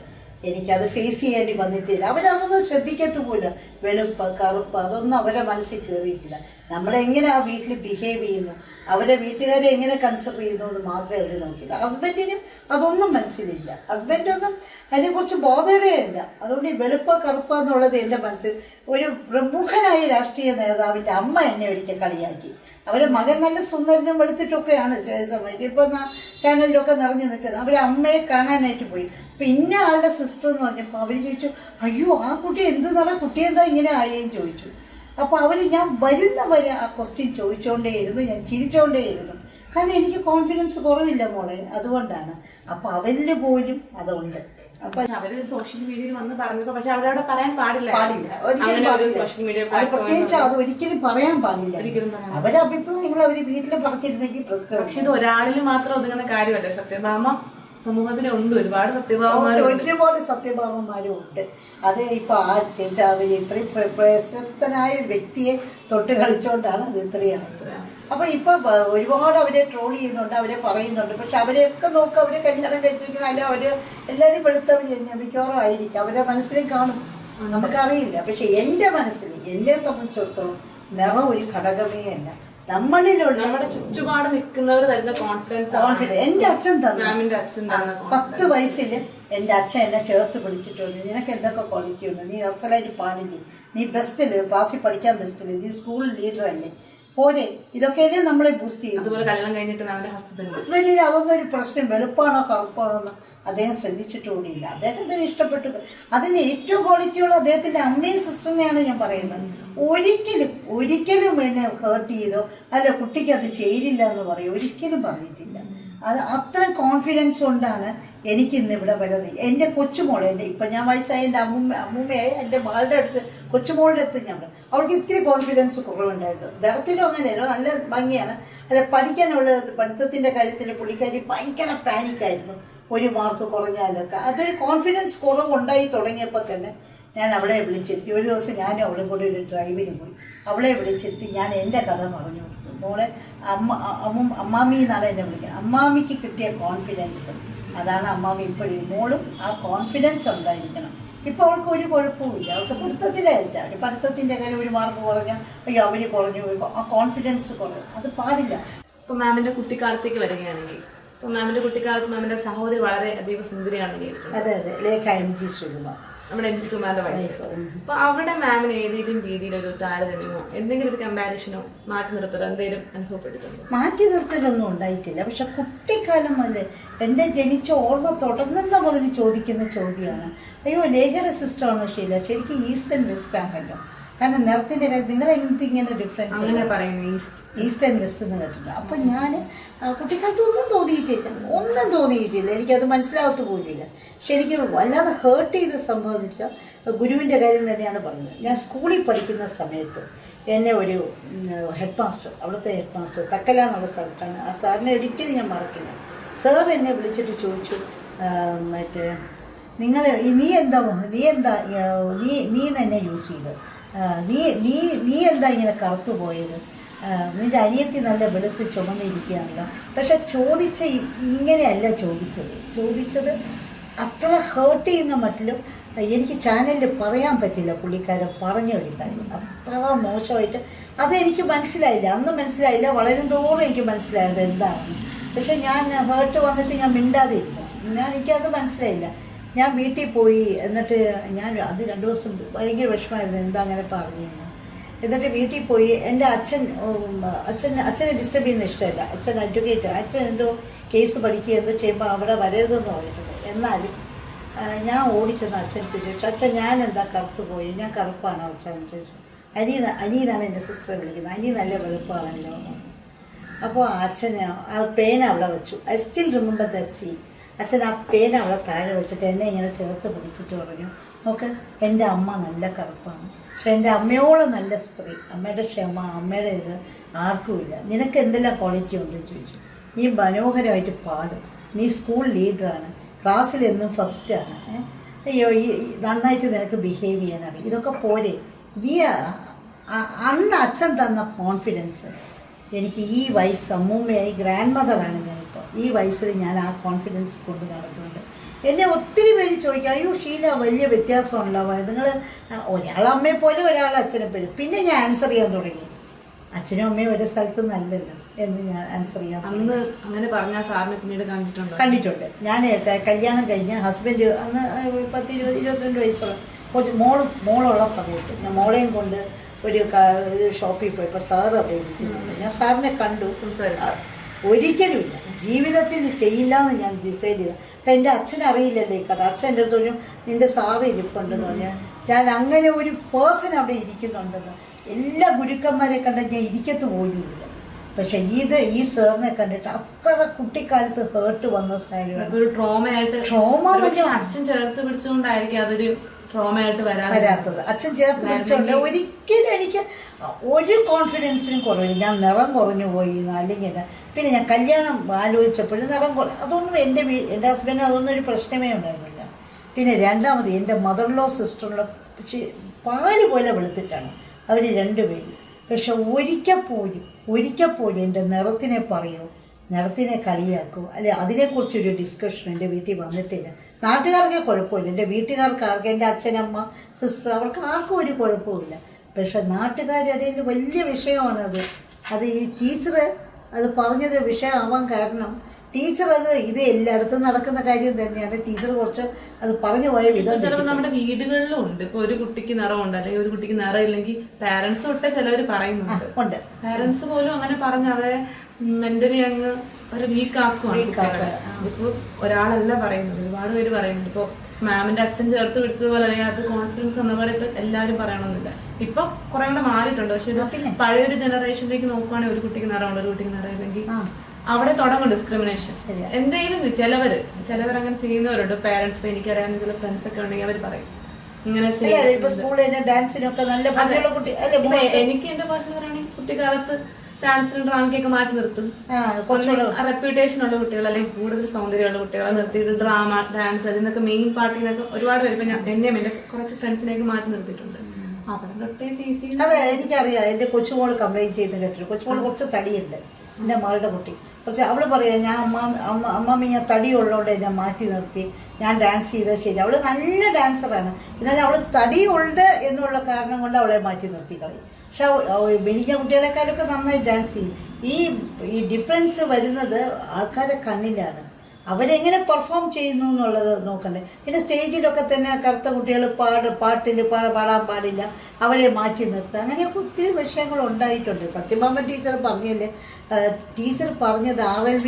എനിക്കത് ഫേസ് ചെയ്യേണ്ടി വന്നിട്ടില്ല. അവരതൊന്നും ശ്രദ്ധിക്കത്തുപോലും. വെളുപ്പ് കറുപ്പ് അതൊന്നും അവരെ മനസ്സിൽ കയറിയിട്ടില്ല. നമ്മളെങ്ങനെ ആ വീട്ടിൽ ബിഹേവ് ചെയ്യുന്നു, അവരെ വീട്ടുകാരെ എങ്ങനെ കൺസിഡർ ചെയ്യുന്നു എന്ന് മാത്രമേ അവർ നോക്കില്ല. ഹസ്ബൻഡിനും അതൊന്നും മനസ്സിലില്ല. ഹസ്ബൻഡൊന്നും അതിനെക്കുറിച്ച് ബോധയുടെയല്ല. അതുകൊണ്ട് ഈ വെളുപ്പ് കറുപ്പ് എന്നുള്ളത് എൻ്റെ മനസ്സിൽ. ഒരു പ്രമുഖനായ രാഷ്ട്രീയ നേതാവിൻ്റെ അമ്മ എന്നെ ഒരിക്കൽ കളിയാക്കി. അവരെ മകൻ നല്ല സുന്ദരനും വെളുത്തിട്ടൊക്കെയാണ് സമയത്ത് ഇപ്പം ചാനലിലൊക്കെ നിറഞ്ഞു നിൽക്കുന്നത്. അവരെ അമ്മയെ കാണാനായിട്ട് പോയി. പിന്നെ ആളുടെ സിസ്റ്റർ എന്ന് പറഞ്ഞപ്പോൾ അവർ ചോദിച്ചു, അയ്യോ ആ കുട്ടി എന്ത് നിറ, കുട്ടി എന്താ ഇങ്ങനെ ആയേന്ന് ചോദിച്ചു. അപ്പോൾ ഞാൻ വരുന്നവരെ ആ ക്വസ്റ്റ്യൻ ചോദിച്ചുകൊണ്ടേയിരുന്നു, ഞാൻ ചിരിച്ചുകൊണ്ടേയിരുന്നു. കാരണം എനിക്ക് കോൺഫിഡൻസ് കുറവില്ല മോളെ, അതുകൊണ്ടാണ്. അപ്പൊ അവരിൽ പോലും അതുണ്ട്. അപ്പൊ അവര് സോഷ്യൽ മീഡിയയിൽ വന്ന് പറഞ്ഞപ്പോ പക്ഷെ അവരവിടെ പറയാൻ പാടില്ല, ഒരിക്കലും പാടില്ല. സോഷ്യൽ മീഡിയ അത് പ്രത്യേകിച്ച് അത് ഒരിക്കലും പറയാൻ പാടില്ല. അവരുടെ അഭിപ്രായങ്ങൾ അവര് വീട്ടിൽ പറഞ്ഞിരുന്നെങ്കിൽ പക്ഷെ ഇത് ഒരാളിൽ മാത്രം ഒതുങ്ങുന്ന കാര്യമല്ല. സത്യഭാമ സമൂഹത്തിലുണ്ട്, ഒരുപാട് ഒരുപാട് സത്യഭാമന്മാരും ഉണ്ട്. അത് ഇപ്പൊ ആ ചേച്ചി അവര് ഇത്രയും പ്രശസ്തനായ വ്യക്തിയെ തൊട്ട് കളിച്ചോണ്ടാണ് അത് ഇത്രയായത്. അപ്പൊ ഇപ്പൊ ഒരുപാട് അവരെ ട്രോൾ ചെയ്യുന്നുണ്ട്, അവരെ പറയുന്നുണ്ട്. പക്ഷെ അവരെയൊക്കെ നോക്കുക, അവരെ കല്യാണം കഴിച്ചിരിക്കുന്ന അല്ല, അവര് എല്ലാവരും വെളുത്തവര് തന്നെ മിക്കവാറും ആയിരിക്കും, അവരുടെ മനസ്സിൽ കാണും, നമുക്കറിയില്ല. പക്ഷെ എന്റെ മനസ്സിൽ, എന്നെ സംബന്ധിച്ചിടത്തോളം നിറം ഒരു ഘടകമേ അല്ല. നമ്മളിലുള്ള നമ്മുടെ ചുറ്റുപാട് നിൽക്കുന്നവർ തരുന്ന കോൺഫിഡൻസ്. എന്റെ അച്ഛൻ തന്നെ 10 വയസ്സില് എന്റെ അച്ഛൻ എന്നെ ചേർത്ത് പിടിച്ചിട്ടുണ്ട്. നിനക്ക് എന്തൊക്കെ ക്വാളിറ്റി ഉണ്ട്, നീ അസലായിട്ട് പാടില്ലേ, നീ ബെസ്റ്റില്, ക്ലാസ്സിൽ പഠിക്കാൻ ബെസ്റ്റില്, നീ സ്കൂൾ ലീഡർ അല്ലേ, പോരെ, ഇതൊക്കെയല്ലേ നമ്മളെ ബൂസ്റ്റ് ചെയ്യും. അതുപോലെ കല്യാണം കഴിഞ്ഞിട്ട് ഹസ്ബൻഡിന് അതൊന്നും ഒരു പ്രശ്നം, വെളുപ്പാണോ കറുപ്പാണോ എന്ന് അദ്ദേഹം ശ്രദ്ധിച്ചിട്ടുകൂടിയില്ല. അദ്ദേഹത്തിന് ഇഷ്ടപ്പെട്ടു. അതിന് ഏറ്റവും ക്വാളിറ്റിയുള്ള അദ്ദേഹത്തിന്റെ അമ്മയും സിസ്റ്ററിനെയാണ് ഞാൻ പറയുന്നത്. ഒരിക്കലും എന്നെ ഹേർട്ട് ചെയ്തോ അല്ല കുട്ടിക്ക് അത് ചേരില്ല എന്ന് പറയും, ഒരിക്കലും പറഞ്ഞിട്ടില്ല. അത് അത്ര കോൺഫിഡൻസ് കൊണ്ടാണ് എനിക്ക് ഇന്ന് ഇവിടെ വരുന്നത്. എൻ്റെ കൊച്ചുമോളെ, ഇപ്പം ഞാൻ വയസ്സായ എൻ്റെ അമ്മൂമ്മയായി എൻ്റെ മകളുടെ അടുത്ത്, കൊച്ചുമോളുടെ അടുത്ത് ഞാൻ പറഞ്ഞു, അവൾക്ക് ഇത്തിരി കോൺഫിഡൻസ് കുറവുണ്ടായിരുന്നു. ദർത്തിലും അങ്ങനെയല്ല, നല്ല ഭംഗിയാണ്. അല്ല, പഠിക്കാനുള്ള പഠിത്തത്തിൻ്റെ കാര്യത്തിൽ പുള്ളിക്കാരി ഭയങ്കര പാനിക്കായിരുന്നു. ഒരു മാർക്ക് കുറഞ്ഞാലൊക്കെ അതൊരു കോൺഫിഡൻസ് കുറവുണ്ടായി തുടങ്ങിയപ്പോൾ തന്നെ ഞാൻ അവളെ വിളിച്ചെത്തി. ഒരു ദിവസം ഞാനും അവളും കൂടി ഒരു ഡ്രൈവിന് പോയി. അവളെ വിളിച്ചെത്തി ഞാൻ എൻ്റെ കഥ പറഞ്ഞു കൊടുത്തു. മോളെ, അമ്മാമി എന്നാണ് എന്നെ വിളിക്കുന്നത്. അമ്മാമിക്ക് കിട്ടിയ കോൺഫിഡൻസ് അതാണ് അമ്മാമി ഇപ്പോഴും. മോളും ആ കോൺഫിഡൻസ് ഉണ്ടായിരിക്കണം. ഇപ്പോൾ അവൾക്ക് ഒരു കുഴപ്പമില്ല, അവൾക്ക് പഠിത്തത്തിലായില്ല. ഒരു പഠിത്തത്തിൻ്റെ കാര്യം ഒരു മാർക്ക് കുറഞ്ഞാൽ അയ്യോ അവർ കുറഞ്ഞു പോയി, ആ കോൺഫിഡൻസ് കുറഞ്ഞു, അത് പാടില്ല. ഇപ്പൊ മാമിന്റെ കുട്ടിക്കാലത്തേക്ക് വരികയാണെങ്കിൽ, ഇപ്പൊ മാമിന്റെ കുട്ടിക്കാലത്ത് മാമിന്റെ സഹോദരി വളരെ അധികം സുന്ദരിയാണെങ്കിൽ, അതെ അതെ, ലേഖ MG ശ്രീകുമാർ, നമ്മുടെ MG ശ്രീകുമാറിന്റെ വൈഫ്. അപ്പൊ അവിടെ മാമിന് ഏതെങ്കിലും രീതിയിലൊരു താരതമ്യമോ എന്തെങ്കിലും ഒരു കമ്പാരിസണോ മാറ്റി നിർത്തലോ എന്തെങ്കിലും അനുഭവപ്പെട്ടിട്ടുണ്ടോ? മാറ്റി നിർത്തലൊന്നും ഉണ്ടായിട്ടില്ല. പക്ഷെ കുട്ടിക്കാലം മുതൽ എൻ്റെ ജനിച്ച ഓർമ്മ തുടങ്ങുന്ന മുതൽ ചോദിക്കുന്ന ചോദ്യമാണ്, അയ്യോ ലേഖയുടെ സിസ്റ്റമാണോ ശരിയില്ല, ശരിക്കും ഈസ്റ്റ് ആൻഡ് വെസ്റ്റ് ആണല്ലോ. കാരണം നിറത്തിൻ്റെ കാര്യം നിങ്ങളെ ഇങ്ങനെ ഡിഫറൻസ് ഈസ്റ്റ് ആൻഡ് വെസ്റ്റ് എന്ന് കേട്ടിട്ടുണ്ട്. അപ്പം ഞാൻ കുട്ടിക്കാലത്ത് ഒന്നും തോന്നിയിട്ടില്ല, എനിക്കത് മനസ്സിലാകത്ത് പോലില്ല. ശരിക്കും വല്ലാതെ ഹേർട്ട് ചെയ്ത് സംബന്ധിച്ച ഗുരുവിൻ്റെ കാര്യം തന്നെയാണ് പറഞ്ഞത്. ഞാൻ സ്കൂളിൽ പഠിക്കുന്ന സമയത്ത് എന്നെ ഒരു ഹെഡ് മാസ്റ്റർ, അവിടുത്തെ ഹെഡ് മാസ്റ്റർ തക്കല എന്നുള്ള സ്ഥലത്താണ്, ആ സാറിനെ ഒരിക്കലും ഞാൻ മറക്കില്ല. സാർ എന്നെ വിളിച്ചിട്ട് ചോദിച്ചു, മറ്റേ നീ തന്നെ യൂസ് ചെയ്ത്, നീ എന്താ ഇങ്ങനെ കറുത്തു പോയത്, നിന്റെ അനിയത്തി നല്ല വെളുത്ത് ചുമന്നിരിക്കുകയാണല്ലോ. പക്ഷെ ഇങ്ങനെയല്ല ചോദിച്ചത് അത്ര ഹേർട്ട് ചെയ്യുന്ന മട്ടിലും എനിക്ക് ചാനലിൽ പറയാൻ പറ്റില്ല. പുള്ളിക്കാരൻ പറഞ്ഞ ഒരു കാര്യം അത്ര മോശമായിട്ട് അതെനിക്ക് മനസ്സിലായില്ല, അന്ന് മനസ്സിലായില്ല, വളരുന്തോറും എനിക്ക് മനസ്സിലായത് എന്താണെന്ന്. പക്ഷെ ഞാൻ ഹേർട്ട് വന്നിട്ട് ഞാൻ മിണ്ടാതിരുന്നു, എനിക്കത് മനസ്സിലായില്ല. ഞാൻ വീട്ടിൽ പോയി, എന്നിട്ട് ഞാൻ അത് 2 ദിവസം ഭയങ്കര വിഷമമായിരുന്നു, എന്താ അങ്ങനെ പറഞ്ഞിരുന്നു. എന്നിട്ട് വീട്ടിൽ പോയി എൻ്റെ അച്ഛനെ ഡിസ്റ്റർബ് ചെയ്യുന്ന ഇഷ്ടമല്ല. അച്ഛൻ അഡ്വക്കേറ്റ്, അച്ഛൻ എന്തോ കേസ് പഠിക്കുക എന്താ ചെയ്യുമ്പോൾ അവിടെ വരരുതെന്ന് പറഞ്ഞിട്ടുണ്ട്. എന്നാലും ഞാൻ ഓടിച്ചെന്ന് അച്ഛൻ ചോദിച്ചു, അച്ഛൻ ഞാൻ എന്താ കറുത്തു പോയി, ഞാൻ കറുപ്പാണോ അച്ഛൻ ചോദിച്ചു. അനിയെന്നാണ് എൻ്റെ സിസ്റ്ററെ വിളിക്കുന്നത്, അനി നല്ല വെളുപ്പാണല്ലോ. അപ്പോൾ അച്ഛന് ആ പേന അവിടെ വെച്ചു. I still remember that scene. അച്ഛൻ ആ പേന അവിടെ താഴെ വെച്ചിട്ട് എന്നെ ഇങ്ങനെ ചേർത്ത് പിടിച്ചിട്ട് പറഞ്ഞു, നോക്ക് എൻ്റെ അമ്മ നല്ല കറുപ്പാണ്, പക്ഷെ എൻ്റെ അമ്മയോളം നല്ല സ്ത്രീ, അമ്മയുടെ ക്ഷമ, അമ്മയുടെ ഇത് ആർക്കുമില്ല. നിനക്ക് എന്തെല്ലാം ക്വാളിറ്റി ഉണ്ടെന്ന് ചോദിച്ചു. നീ മനോഹരമായിട്ട് പാടും, നീ സ്കൂൾ ലീഡറാണ്, ക്ലാസ്സിൽ എന്നും ഫസ്റ്റാണ്, അയ്യോ നന്നായിട്ട് നിനക്ക് ബിഹേവ് ചെയ്യാനാണ്, ഇതൊക്കെ പോരെ. നീ അന്ന് അച്ഛൻ തന്ന കോൺഫിഡൻസ് എനിക്ക് ഈ വയസ്സ്, അമ്മൂമ്മയായി ഗ്രാൻഡ് മദറാണ് ഞാനിപ്പോൾ, ഈ വയസ്സിൽ ഞാൻ ആ കോൺഫിഡൻസ് കൊണ്ട് നടക്കുന്നുണ്ട്. എന്നെ ഒത്തിരി പേര് ചോദിക്കും, അയ്യോ ഷീല വലിയ വ്യത്യാസമുണ്ടല്ലോ, നിങ്ങൾ ഒരാൾ അമ്മയെ പോലെ ഒരാൾ അച്ഛനെ പോലെ. പിന്നെ ഞാൻ ആൻസർ ചെയ്യാൻ തുടങ്ങി, അച്ഛനും അമ്മയും ഒരു സ്ഥലത്ത് നല്ലല്ലോ എന്ന് ഞാൻ ആൻസർ ചെയ്യാൻ. അന്ന് അങ്ങനെ പറഞ്ഞാൽ സാറിനെ പിന്നീട് കണ്ടിട്ടുണ്ട്. ഞാൻ കല്യാണം കഴിഞ്ഞ് ഹസ്ബൻഡ് അന്ന് 10-22 വയസ്സുള്ള മോളുള്ള സമയത്ത് ഞാൻ മോളെയും കൊണ്ട് ഒരു ഷോപ്പിൽ പോയപ്പോൾ സാർ അവിടെ ഇരിക്കുന്നുണ്ട്. ഞാൻ സാറിനെ കണ്ടു, ഒരിക്കലുമില്ല ജീവിതത്തിൽ ചെയ്യില്ല എന്ന് ഞാൻ ഡിസൈഡ് ചെയ്തു. അപ്പം എൻ്റെ അച്ഛനറിയില്ലല്ലോ ഈ കഥ. അച്ഛൻ എൻ്റെ അടുത്ത് പറഞ്ഞു, നിൻ്റെ സാറ് ഇരിപ്പുണ്ടെന്ന് പറഞ്ഞാൽ ഞാൻ അങ്ങനെ ഒരു പേഴ്സൺ അവിടെ ഇരിക്കുന്നുണ്ടെന്ന്. എല്ലാ ഗുരുക്കന്മാരെ കണ്ട ഞാൻ ഇരിക്കത്ത് പോലുമില്ല. പക്ഷെ ഈ സാറിനെ കണ്ടിട്ട് അത്ര കുട്ടിക്കാലത്ത് ഹേർട്ട് വന്ന സാഹചര്യം ഒരു ട്രോമയായിട്ട് അച്ഛൻ ചേർത്ത് പിടിച്ചുകൊണ്ടായിരിക്കും അതൊരു ട്രോമയായിട്ട് വരാത്തത്. അച്ഛൻ ചേർത്ത് പിടിച്ചോണ്ട് ഒരിക്കലും എനിക്ക് ഒരു കോൺഫിഡൻസിനും കുറവില്ല. ഞാൻ നിറം കുറഞ്ഞു പോയി അല്ലെങ്കിൽ പിന്നെ ഞാൻ കല്യാണം ആലോചിച്ചപ്പോഴും നിറം അതൊന്നും എൻ്റെ ഹസ്ബൻഡിന് അതൊന്നും ഒരു പ്രശ്നമേ ഉണ്ടായിരുന്നില്ല. പിന്നെ രണ്ടാമത് എൻ്റെ മദർ-ഇൻ-ലോ സിസ്റ്ററിനുള്ള പാല് പോലെ വെളുത്തിട്ടാണ് അവർ രണ്ടുപേരും. പക്ഷെ ഒരിക്കൽ പോലും എൻ്റെ നിറത്തിനെ പറയോ, നിറത്തിനെ കളിയാക്കോ അല്ലെ അതിനെക്കുറിച്ചൊരു ഡിസ്കഷൻ എൻ്റെ വീട്ടിൽ വന്നിട്ടില്ല. നാട്ടുകാർക്കേ കുഴപ്പമില്ല, എൻ്റെ വീട്ടുകാർക്ക് എൻ്റെ അച്ഛനമ്മ സിസ്റ്റർ അവർക്ക് ആർക്കും ഒരു കുഴപ്പമില്ല. പക്ഷെ നാട്ടുകാരുടെ ഇടയിൽ വലിയ വിഷയമാണത്. അത് ഈ ടീച്ചർ അത് പറഞ്ഞത് വിഷയമാവാൻ കാരണം ടീച്ചർ ഇത് എല്ലായിടത്തും നടക്കുന്ന കാര്യം തന്നെയാണ്. ടീച്ചർ കുറച്ച് അത് പറഞ്ഞു പോയ വിധം ചിലപ്പോൾ നമ്മുടെ വീടുകളിലും ഉണ്ട്. ഇപ്പൊ ഒരു കുട്ടിക്ക് നിറമുണ്ട് അല്ലെങ്കിൽ ഒരു കുട്ടിക്ക് നിറം ഇല്ലെങ്കിൽ പാരന്റ്സ് തൊട്ടേ ചിലവർ പറയുന്നുണ്ട്. പാരന്റ്സ് പോലും അങ്ങനെ പറഞ്ഞ് അവരെ മെന്റലി അങ്ങ് അവരെ വീക്കാക്കുവാണ്. ഇപ്പൊ ഒരാളല്ല പറയുന്നത്, ഒരുപാട് പേര് പറയുന്നുണ്ട്. ഇപ്പൊ മാമിന്റെ അച്ഛൻ ചേർത്ത് പിടിച്ചതുപോലെ അല്ലെങ്കിൽ അത് കോൺഫിഡൻസ് എന്ന പോലെ ഇപ്പൊ എല്ലാവരും പറയണമെന്നില്ല. ഇപ്പൊ കുറെ കൂടെ മാറിയിട്ടുണ്ട്. പക്ഷെ പഴയൊരു ജനറേഷനിലേക്ക് നോക്കുവാണെങ്കിൽ ഒരു കുട്ടിക്ക് നിറമുണ്ട് ഒരു കുട്ടിക്ക് നിറമില്ലെങ്കിൽ അവിടെ തുടങ്ങും ഡിസ്ക്രിമിനേഷൻ. എന്തെങ്കിലും ചിലവർ അങ്ങനെ ചെയ്യുന്നവരുണ്ട്. പേരൻസ് എനിക്കറിയാവുന്ന ചില ഫ്രണ്ട്സ് ഒക്കെ ഉണ്ടെങ്കിൽ അവർ പറയും ഇങ്ങനെ എനിക്ക് എന്റെ ഭാഷ പറയുകയാണെങ്കിൽ കുട്ടിക്കാലത്ത് ഡാൻസിനും ഡ്രാമയ്ക്കൊക്കെ മാറ്റി നിർത്തും. റെപ്യൂട്ടേഷൻ ഉള്ള കുട്ടികൾ അല്ലെങ്കിൽ കൂടുതൽ സൗന്ദര്യമുള്ള കുട്ടികളെ നിർത്തിയിട്ട് ഡ്രാമ ഡാൻസ് അതിനൊക്കെ മെയിൻ പാർട്ടിൽ നിന്നൊക്കെ ഒരുപാട് പേര് ഇപ്പൊ എന്നെയും എന്റെ കുറച്ച് ഫ്രണ്ട്സിനെയൊക്കെ മാറ്റി നിർത്തിയിട്ടുണ്ട്. അവിടെ തൊട്ടേ അതെ എനിക്കറിയാം. എന്റെ കൊച്ചുമോള് കംപ്ലൈന്റ് ചെയ്ത് കേട്ടിട്ടുണ്ട്. കൊച്ചുമോള് കുറച്ച് തടിയുണ്ട്, എൻ്റെ മകളുടെ കുട്ടി. പക്ഷെ അവള് പറയാ ഞാൻ അമ്മമ്മ ഞാൻ തടിയുള്ളതുകൊണ്ട് എന്നെ മാറ്റി നിർത്തി, ഞാൻ ഡാൻസ് ചെയ്താൽ ശരി. അവള് നല്ല ഡാൻസറാണ്, എന്നാലും അവള് തടിയുണ്ട് എന്നുള്ള കാരണം കൊണ്ട് അവളെ മാറ്റി നിർത്തി കളയും. പക്ഷെ വലിയ കുട്ടികളെക്കാളൊക്കെ നന്നായി ഡാൻസ് ചെയ്യും. ഈ ഡിഫറൻസ് വരുന്നത് ആൾക്കാരുടെ കണ്ണിലാണ്. അവരെങ്ങനെ പെർഫോം ചെയ്യുന്നു എന്നുള്ളത് നോക്കണ്ടേ. പിന്നെ സ്റ്റേജിലൊക്കെ തന്നെ കറുത്ത കുട്ടികൾ പാട്ടിൽ പാടാൻ പാടില്ല, അവരെ മാറ്റി നിർത്തുക, അങ്ങനെയൊക്കെ ഒത്തിരി വിഷയങ്ങൾ ഉണ്ടായിട്ടുണ്ട്. സത്യഭാമ ടീച്ചർ പറഞ്ഞില്ലേ, ടീച്ചർ പറഞ്ഞത് RLV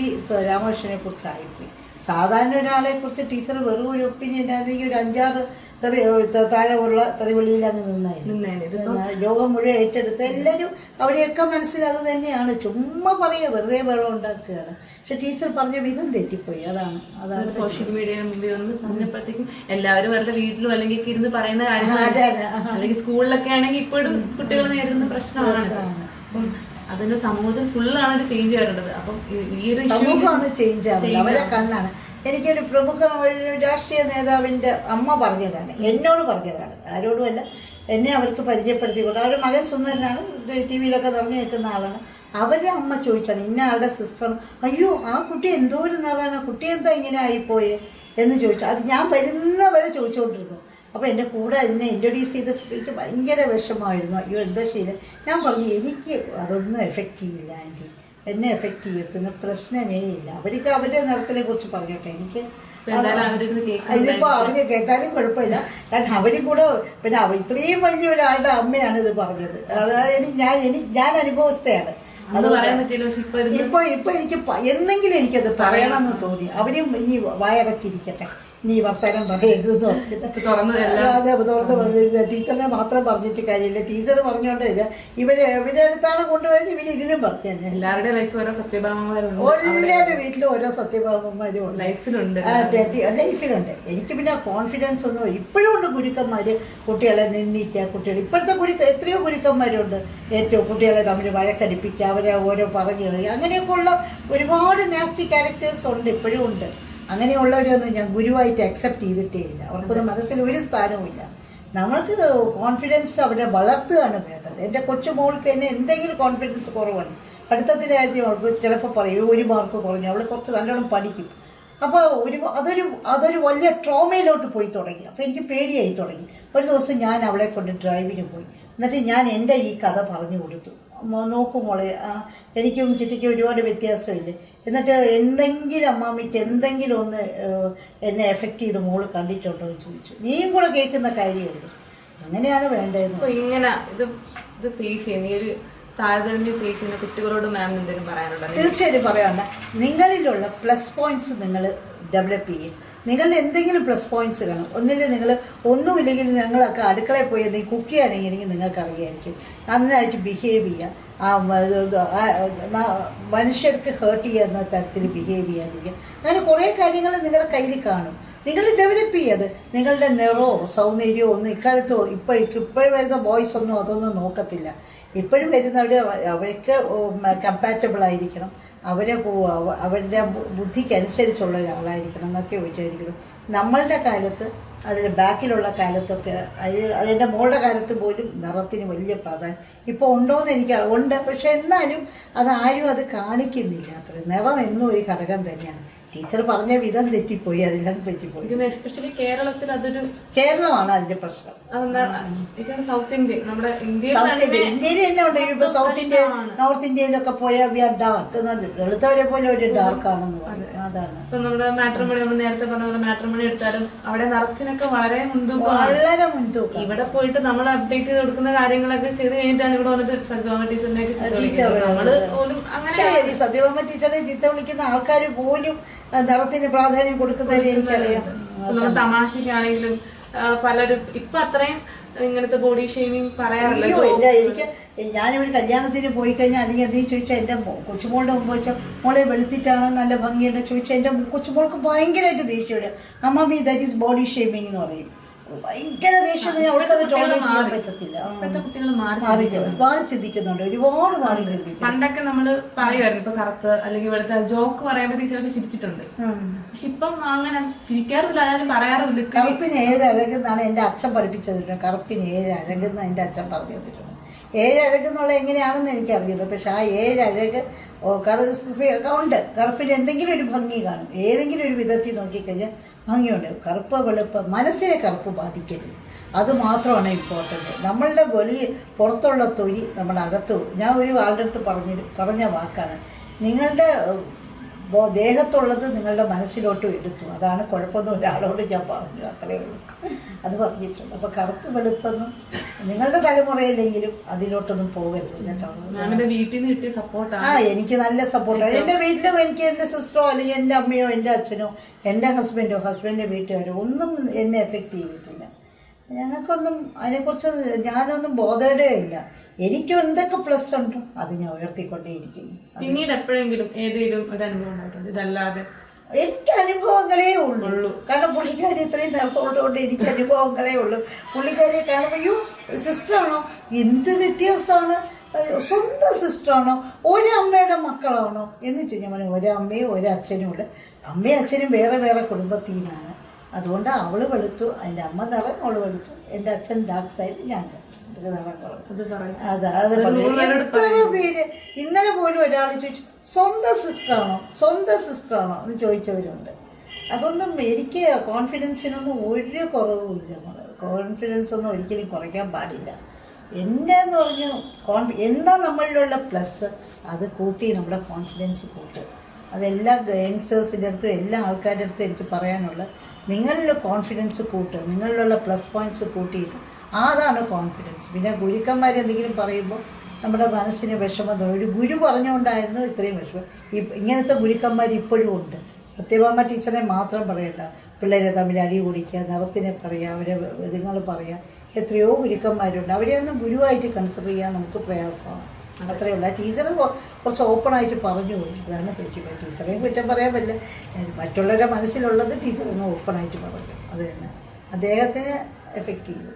രാമകൃഷ്ണനെ കുറിച്ചായിപ്പോയി. സാധാരണ ഒരാളെ കുറിച്ച് ടീച്ചർ വെറും ഒരു ഒപ്പീനിയൻ അല്ലെങ്കിൽ ഒരു 5-6 താഴെയുള്ള തെറിവിളിയിൽ അങ്ങ് നിന്നായിരുന്നു. ലോകം മുഴുവൻ ഏറ്റെടുത്ത് എല്ലാവരും അവരെയൊക്കെ മനസ്സിലത് തന്നെയാണ്. ചുമ്മാ പറയുക, വെറുതെ വെള്ളം ഉണ്ടാക്കുകയാണ്. പക്ഷെ ടീച്ചർ പറഞ്ഞ വിധം തെറ്റിപ്പോയി. അതാണ് സോഷ്യൽ മീഡിയ മുമ്പിൽ വന്ന് പറഞ്ഞപ്പോഴത്തേക്കും എല്ലാവരും അവരുടെ വീട്ടിലും അല്ലെങ്കിൽ ഇരുന്ന് പറയുന്ന കാര്യങ്ങളാണ്. അല്ലെങ്കിൽ സ്കൂളിലൊക്കെ ആണെങ്കിൽ ഇപ്പോഴും കുട്ടികൾ നേരിടുന്ന പ്രശ്നമാണ്. അപ്പം അതിന്റെ സമൂഹത്തിൽ ഫുള്ളാണ് ഒരു ചേഞ്ച് വരേണ്ടത്. അപ്പം ഈ ഒരു സമൂഹമാണ് ചേഞ്ച് ആവുന്നത്, അവരെ കണ്ണാണ്. എനിക്കൊരു പ്രമുഖ ഒരു രാഷ്ട്രീയ നേതാവിൻ്റെ അമ്മ പറഞ്ഞതാണ്, എന്നോട് പറഞ്ഞതാണ്, ആരോടുമല്ല, എന്നെ അവർക്ക് പരിചയപ്പെടുത്തിക്കൊണ്ട്. അവരുടെ മകൻ സുന്ദരനാണ്, TV-യിലൊക്കെ നിറഞ്ഞു നിൽക്കുന്ന ആളാണ്. അവരുടെ അമ്മ ചോദിച്ചാണ് ഇന്ന ആളുടെ സിസ്റ്റർ, അയ്യോ ആ കുട്ടി എന്തോ ഒരു നിറമാണ്, കുട്ടി എന്താ ഇങ്ങനെ ആയിപ്പോയെ എന്ന് ചോദിച്ചു. അത് ഞാൻ വരുന്നവരെ ചോദിച്ചുകൊണ്ടിരുന്നു. അപ്പോൾ എൻ്റെ കൂടെ എന്നെ ഇൻട്രൊഡ്യൂസ് ചെയ്ത സ്ത്രീക്ക് ഭയങ്കര വിഷമമായിരുന്നു. അയ്യോ എന്താ ചെയ്ത് ഞാൻ പറഞ്ഞു, എനിക്ക് അതൊന്നും എഫക്റ്റ് ചെയ്യില്ല ആൻറ്റി, എന്നെ എഫക്റ്റ് ചെയ്യത്തിന് പ്രശ്നമേ ഇല്ല. അവർക്ക് അവരുടെ നിറത്തിനെ കുറിച്ച് പറഞ്ഞോട്ടെ, എനിക്ക് ഇതിപ്പോൾ അവര് കേട്ടാലും കുഴപ്പമില്ല. കാരണം അവരും കൂടെ പിന്നെ ഇത്രയും വലിയ ഒരാളുടെ അമ്മയാണ് ഇത് പറഞ്ഞത്. അതായത് ഞാൻ അനുഭവസ്ഥയാണ്. അത് ഇപ്പൊ എനിക്ക് എന്തെങ്കിലും എനിക്കത് പറയണമെന്ന് തോന്നി. അവരും ഇനി വായടച്ചിരിക്കട്ടെ, നീ വർത്തമാനം പറയരുത് തുറന്ന് ടീച്ചറിനെ മാത്രം പറഞ്ഞിട്ട് കാര്യമില്ല. ടീച്ചർ പറഞ്ഞോണ്ടില്ല, ഇവരെ അടുത്താണ് കൊണ്ടുപോയത്, ഇവര് ഇതിലും പറഞ്ഞു. എല്ലാവരുടെ ലൈഫിൽ ഓരോ സത്യഭാമന്മാരുണ്ട്, എല്ലാവരുടെ വീട്ടിലും ഓരോ സത്യഭാമന്മാരും ലൈഫിലുണ്ട്. എനിക്ക് പിന്നെ കോൺഫിഡൻസ് ഒന്നും ഇപ്പോഴും ഉണ്ട്. ഗുരുക്കന്മാര് കുട്ടികളെ നിന്ദിക്കുക, കുട്ടികൾ ഇപ്പോഴത്തെ എത്രയോ ഗുരുക്കന്മാരുണ്ട് ഏറ്റവും കുട്ടികളെ തമ്മിൽ വഴക്കടിപ്പിക്കുക, അവരെ ഓരോ പറഞ്ഞു കളയുക, അങ്ങനെയൊക്കെ ഉള്ള ഒരുപാട് നാസ്റ്റി ക്യാരക്ടേഴ്സ് ഉണ്ട്, ഇപ്പോഴും ഉണ്ട്. അങ്ങനെയുള്ളവരൊന്നും ഞാൻ ഗുരുവായിട്ട് അക്സെപ്റ്റ് ചെയ്തിട്ടേ ഇല്ല. അവർക്കൊന്നും മനസ്സിൽ ഒരു സ്ഥാനവും ഇല്ല. നമ്മൾക്ക് കോൺഫിഡൻസ് അവരെ വളർത്തുകയാണ് വേണ്ടത്. എൻ്റെ കൊച്ചുമോൾക്ക് തന്നെ എന്തെങ്കിലും കോൺഫിഡൻസ് കുറവാണ്, പഠിത്തത്തിൻ്റെ കാര്യത്തിൽ അവൾക്ക് ചിലപ്പോൾ പറയും 1 മാർക്ക് കുറഞ്ഞു, അവൾ കുറച്ച് നല്ലോണം പഠിക്കും. അപ്പോൾ അതൊരു വലിയ ട്രോമയിലോട്ട് പോയി തുടങ്ങി. അപ്പോൾ എനിക്ക് പേടിയായി തുടങ്ങി. ഒരു ദിവസം ഞാൻ അവളെ കൊണ്ട് ഡ്രൈവിന് പോയി. എന്നിട്ട് ഞാൻ എൻ്റെ ഈ കഥ പറഞ്ഞു കൊടുത്തു. നോക്കും മോളെ, എനിക്കും ചിറ്റിക്കും ഒരുപാട് വ്യത്യാസമില്ലേ, എന്നിട്ട് എന്തെങ്കിലും അമ്മാമ്മയ്ക്ക് എന്തെങ്കിലും ഒന്ന് എന്നെ എഫക്റ്റ് ചെയ്ത് മോള് കണ്ടിട്ടുണ്ടോ എന്ന് ചോദിച്ചു. നീയും കൂടെ കേൾക്കുന്ന കാര്യമുള്ളൂ, അങ്ങനെയാണ് വേണ്ടതെന്ന്. ഇങ്ങനെ ഇത് ഫേസ് ചെയ്യുന്ന ഈ ഒരു താരതമ്യം ഫേസ് ചെയ്യുന്ന കുട്ടികളോട് മാം എന്തെങ്കിലും പറയാനുണ്ടോ? തീർച്ചയായിട്ടും പറയാനുണ്ട്. നിങ്ങളിലുള്ള പ്ലസ് പോയിന്റ്സ് നിങ്ങൾ ഡെവലപ്പ് ചെയ്യും. നിങ്ങളുടെ എന്തെങ്കിലും പ്ലസ് പോയിന്റ്സ് കാണും. ഒന്നിൽ നിങ്ങൾ ഒന്നുമില്ലെങ്കിൽ ഞങ്ങളൊക്കെ അടുക്കളയിൽ പോയി എന്തെങ്കിലും കുക്ക് ചെയ്യാനെങ്കിൽ നിങ്ങൾക്ക് അറിയായിരിക്കും. നന്നായിട്ട് ബിഹേവ് ചെയ്യുക, മനുഷ്യർക്ക് ഹേർട്ട് ചെയ്യുന്ന തരത്തിൽ ബിഹേവ് ചെയ്യാതിരിക്കുക. അങ്ങനെ കുറേ കാര്യങ്ങൾ നിങ്ങളുടെ കയ്യിൽ കാണും. നിങ്ങൾ ഡെവലപ്പ് ചെയ്യത് നിങ്ങളുടെ നിറമോ സൗന്ദര്യമോ ഒന്നും ഇക്കാലത്ത് ഇപ്പോഴും വരുന്ന ബോയ്സ് ഒന്നും അതൊന്നും നോക്കത്തില്ല. ഇപ്പോഴും വരുന്നവർ അവർക്ക് കമ്പാറ്റബിൾ ആയിരിക്കണം, അവരുടെ ബുദ്ധിക്കനുസരിച്ചുള്ള ഒരാളായിരിക്കണം എന്നൊക്കെ വിചാരിക്കണം. നമ്മളുടെ കാലത്ത് അതിൻ്റെ ബാക്കിലുള്ള കാലത്തൊക്കെ അതിൻ്റെ മോളുടെ കാലത്ത് പോലും നിറത്തിന് വലിയ പ്രാധാന്യം ഇപ്പോൾ ഉണ്ടോയെന്ന് എനിക്കറിയാം. ഉണ്ട്, പക്ഷെ എന്നാലും അതാരും അത് കാണിക്കുന്നില്ല. അത്ര നിറം എന്നും ഒരു ഘടകം തന്നെയാണ്. ടീച്ചർ പറഞ്ഞ വിധം തെറ്റിപ്പോയി, അതിലും തെറ്റിപ്പോയി. എസ്പെഷ്യലി കേരളത്തിൽ അതൊരു കേരളമാണ് അതിന്റെ പ്രശ്നം. സൗത്ത് ഇന്ത്യ, നമ്മുടെ ഇന്ത്യയിൽ തന്നെ ഉണ്ട്. ഇപ്പൊ സൗത്ത് ഇന്ത്യ നോർത്ത് ഇന്ത്യയിലൊക്കെ പോയാൽ ഡാർക്ക്, വെളുത്തവരെ പോലെ ഒരു ഡാർക്ക് ആണെന്ന് പറയും. അതാണ് ഇപ്പൊ നമ്മുടെ മാട്രിമോണി, നമ്മൾ നേരത്തെ പറഞ്ഞ പോലെ മാട്രിമോണി എടുത്താലും അവിടെ നിറത്തിനൊക്കെ വളരെ മുൻതൂക്കം. വളരെ മുൻതൂക്കം. ഇവിടെ പോയിട്ട് നമ്മൾ അപ്ഡേറ്റ് ചെയ്ത് കൊടുക്കുന്ന കാര്യങ്ങളൊക്കെ ചെയ്ത് കഴിഞ്ഞിട്ടാണ് ഇവിടെ വന്നിട്ട് സത്യഭാമ ടീച്ചറിനെ അങ്ങനെ സത്യഭാമ ടീച്ചറെ ചീത്ത വിളിക്കുന്ന ആൾക്കാർ പോലും നിറത്തിന് പ്രാധാന്യം കൊടുക്കുന്നവരെ എനിക്കറിയാം. നമ്മൾ തമാശക്കാണെങ്കിലും പലരും ഇപ്പൊ അത്രയും ഇങ്ങനത്തെ ബോഡി ഷേമിങ് പറയാറില്ല. എനിക്ക് ഞാനിവിടെ കല്യാണത്തിന് പോയി കഴിഞ്ഞാൽ അല്ലെങ്കിൽ എന്തെങ്കിലും ചോദിച്ചാൽ എൻ്റെ കൊച്ചുമോളുടെ മുമ്പ് വെച്ചാൽ മോളെ വെളുത്തിട്ടാണ് നല്ല ഭംഗിയുണ്ട് ചോദിച്ചാൽ എൻ്റെ കൊച്ചുമോൾക്ക് ഭയങ്കരമായിട്ട് ദേഷ്യം വരും. അമ്മമ്മി ദാറ്റ് ഈസ് ബോഡി ഷേമിങ് എന്ന് പറയും. ഭയങ്കര ദേഷ്യം, അവർക്കത് ടോളറേറ്റ് ചെയ്യാൻ പറ്റത്തില്ല. മാറി ചിന്തിക്കുന്നുണ്ട്, ഒരുപാട് മാറി ചിന്തിക്കും. പണ്ടൊക്കെ നമ്മള് പറയുമായിരുന്നു ഇപ്പൊ കറുത്ത് അല്ലെങ്കിൽ വെളുത്ത ജോക്ക് പറയുമ്പോ ടീച്ചറൊക്കെ ചിരിച്ചിട്ടുണ്ട്. പക്ഷെ ഇപ്പം അങ്ങനെ ചിരിക്കാറില്ല, അതായത് പറയാറില്ല. കറുപ്പിന് ഏഴഴകെന്നാണ് എൻ്റെ അച്ഛൻ പഠിപ്പിച്ചത്. കറുപ്പിന് ഏഴഴകെന്ന് എൻ്റെ അച്ഛൻ പറഞ്ഞു തന്നിട്ടുണ്ട്. ഏഴഴകെന്നുള്ള എങ്ങനെയാണെന്ന് എനിക്കറിയില്ല, പക്ഷെ ആ ഏഴഴക് ഉണ്ട്. കറുപ്പിന് എന്തെങ്കിലും ഒരു ഭംഗി കാണും, ഏതെങ്കിലും ഒരു വിധത്തിൽ നോക്കിക്കഴിഞ്ഞാൽ ഭംഗിയുണ്ട്. കറുപ്പ് വെളുപ്പ് മനസ്സിനെ കറുപ്പ് ബാധിക്കരുത്, അത് മാത്രമാണ് ഇമ്പോർട്ടൻറ്റ്. നമ്മളുടെ പുറത്തുള്ള തൊലി നമ്മുടെ അകത്ത്. ഞാൻ ഒരു ആളുടെ അടുത്ത് പറഞ്ഞ വാക്കാണ്, നിങ്ങളുടെ ദേഹത്തുള്ളത് നിങ്ങളുടെ മനസ്സിലോട്ടും എടുത്തു, അതാണ് കുഴപ്പമൊന്നും ഒരാളോട് ഞാൻ പറഞ്ഞു, അത്രയേ ഉള്ളൂ. അത് പറഞ്ഞിട്ടുണ്ട്. അപ്പോൾ കറുപ്പ് വെളുപ്പൊന്നും നിങ്ങളുടെ തലമുറയിലെങ്കിലും അതിലോട്ടൊന്നും പോകരുത് കേട്ടോ. എനിക്ക് നല്ല സപ്പോർട്ടാണ്. എൻ്റെ വീട്ടിലും എനിക്ക് എൻ്റെ സിസ്റ്ററോ അല്ലെങ്കിൽ എൻ്റെ അമ്മയോ എൻ്റെ അച്ഛനോ എൻ്റെ ഹസ്ബൻഡിൻ്റെ വീട്ടുകാരോ ഒന്നും എന്നെ എഫക്റ്റ് ചെയ്തിട്ടില്ല. ഞങ്ങൾക്കൊന്നും അതിനെക്കുറിച്ച് ഞാനൊന്നും ബോധേഡേ ഇല്ല. എനിക്കും എന്തൊക്കെ പ്ലസ് ഉണ്ടോ അത് ഞാൻ ഉയർത്തിക്കൊണ്ടേയിരിക്കുന്നു. പിന്നീട് എപ്പോഴെങ്കിലും ഏതെങ്കിലും ഒരു അനുഭവം ഉണ്ടായിട്ടുണ്ട് ഇതല്ലാതെ? എനിക്ക് അനുഭവങ്ങളേ ഉള്ളൂ. കാരണം പുള്ളിക്കാരി ഇത്രയും നേരത്തോടുകൊണ്ട് എനിക്ക് അനുഭവങ്ങളേ ഉള്ളൂ. പുള്ളിക്കാരിയെ കാണുമ്പോൾ സിസ്റ്ററാണോ, എന്ത് വ്യത്യാസമാണ്, സ്വന്തം സിസ്റ്ററാണോ, ഒരമ്മയുടെ മക്കളാണോ എന്ന് വെച്ച് കഴിഞ്ഞാൽ ഒരമ്മയും ഒരച്ഛനും ഉണ്ട്. അമ്മയും അച്ഛനും വേറെ വേറെ കുടുംബത്തിൽ നിന്നാണ്. അതുകൊണ്ട് അവള് വെളുത്തു, എൻ്റെ അമ്മ നിറം, അവള് വെളുത്തു, എൻ്റെ അച്ഛൻ ഡാർക്ക് സൈഡ്, ഞാൻ പേര്. ഇന്നലെ പോലും ഒരാൾ ചോദിച്ചു സ്വന്തം സിസ്റ്ററാണോ എന്ന് ചോദിച്ചവരുണ്ട്. അതൊന്നും എനിക്ക് കോൺഫിഡൻസിനൊന്നും ഒരു കുറവുമില്ല. കോൺഫിഡൻസ് ഒന്നും ഒരിക്കലും കുറയ്ക്കാൻ പാടില്ല. എന്നെന്ന് പറഞ്ഞു എന്താ നമ്മളിലുള്ള പ്ലസ് അത് കൂട്ടി നമ്മുടെ കോൺഫിഡൻസ് കൂട്ടുക. അതെല്ലാ യങ്സ്റ്റേഴ്സിൻ്റെ അടുത്തും എല്ലാ ആൾക്കാരുടെ അടുത്തും എനിക്ക് പറയാനുള്ള, നിങ്ങളുടെ കോൺഫിഡൻസ് കൂട്ടുക, നിങ്ങളിലുള്ള പ്ലസ് പോയിൻറ്റ്സ് കൂട്ടിയിട്ട് അതാണ് കോൺഫിഡൻസ്. പിന്നെ ഗുരുക്കന്മാർ എന്തെങ്കിലും പറയുമ്പോൾ നമ്മുടെ മനസ്സിന് വിഷമം. ഒരു ഗുരു പറഞ്ഞുകൊണ്ടായിരുന്നു ഇത്രയും വിഷമം. ഇങ്ങനത്തെ ഗുരുക്കന്മാർ ഇപ്പോഴും ഉണ്ട്. സത്യഭാമ ടീച്ചറെ മാത്രം പറയണ്ട, പിള്ളേരെ തമ്മിൽ അടി കുടിക്കുക, നിറത്തിനെ പറയുക, അവരെ നിങ്ങൾ പറയുക, എത്രയോ ഗുരുക്കന്മാരുണ്ട്. അവരെയൊന്നും ഗുരുവായിട്ട് കൺസിഡർ ചെയ്യാൻ നമുക്ക് പ്രയാസമാണ്. അത്രയേ ഉള്ളൂ. ടീച്ചർ കുറച്ച് ഓപ്പണായിട്ട് പറഞ്ഞു പോയി, അതാണ് പറ്റിപ്പോയി. ടീച്ചറേയും കുറ്റം പറയാൻ പറ്റില്ല. മറ്റുള്ളവരുടെ മനസ്സിലുള്ളത് ടീച്ചറൊന്ന് ഓപ്പണായിട്ട് പറഞ്ഞു, അത് തന്നെ അദ്ദേഹത്തിന് എഫക്റ്റ് ചെയ്തു.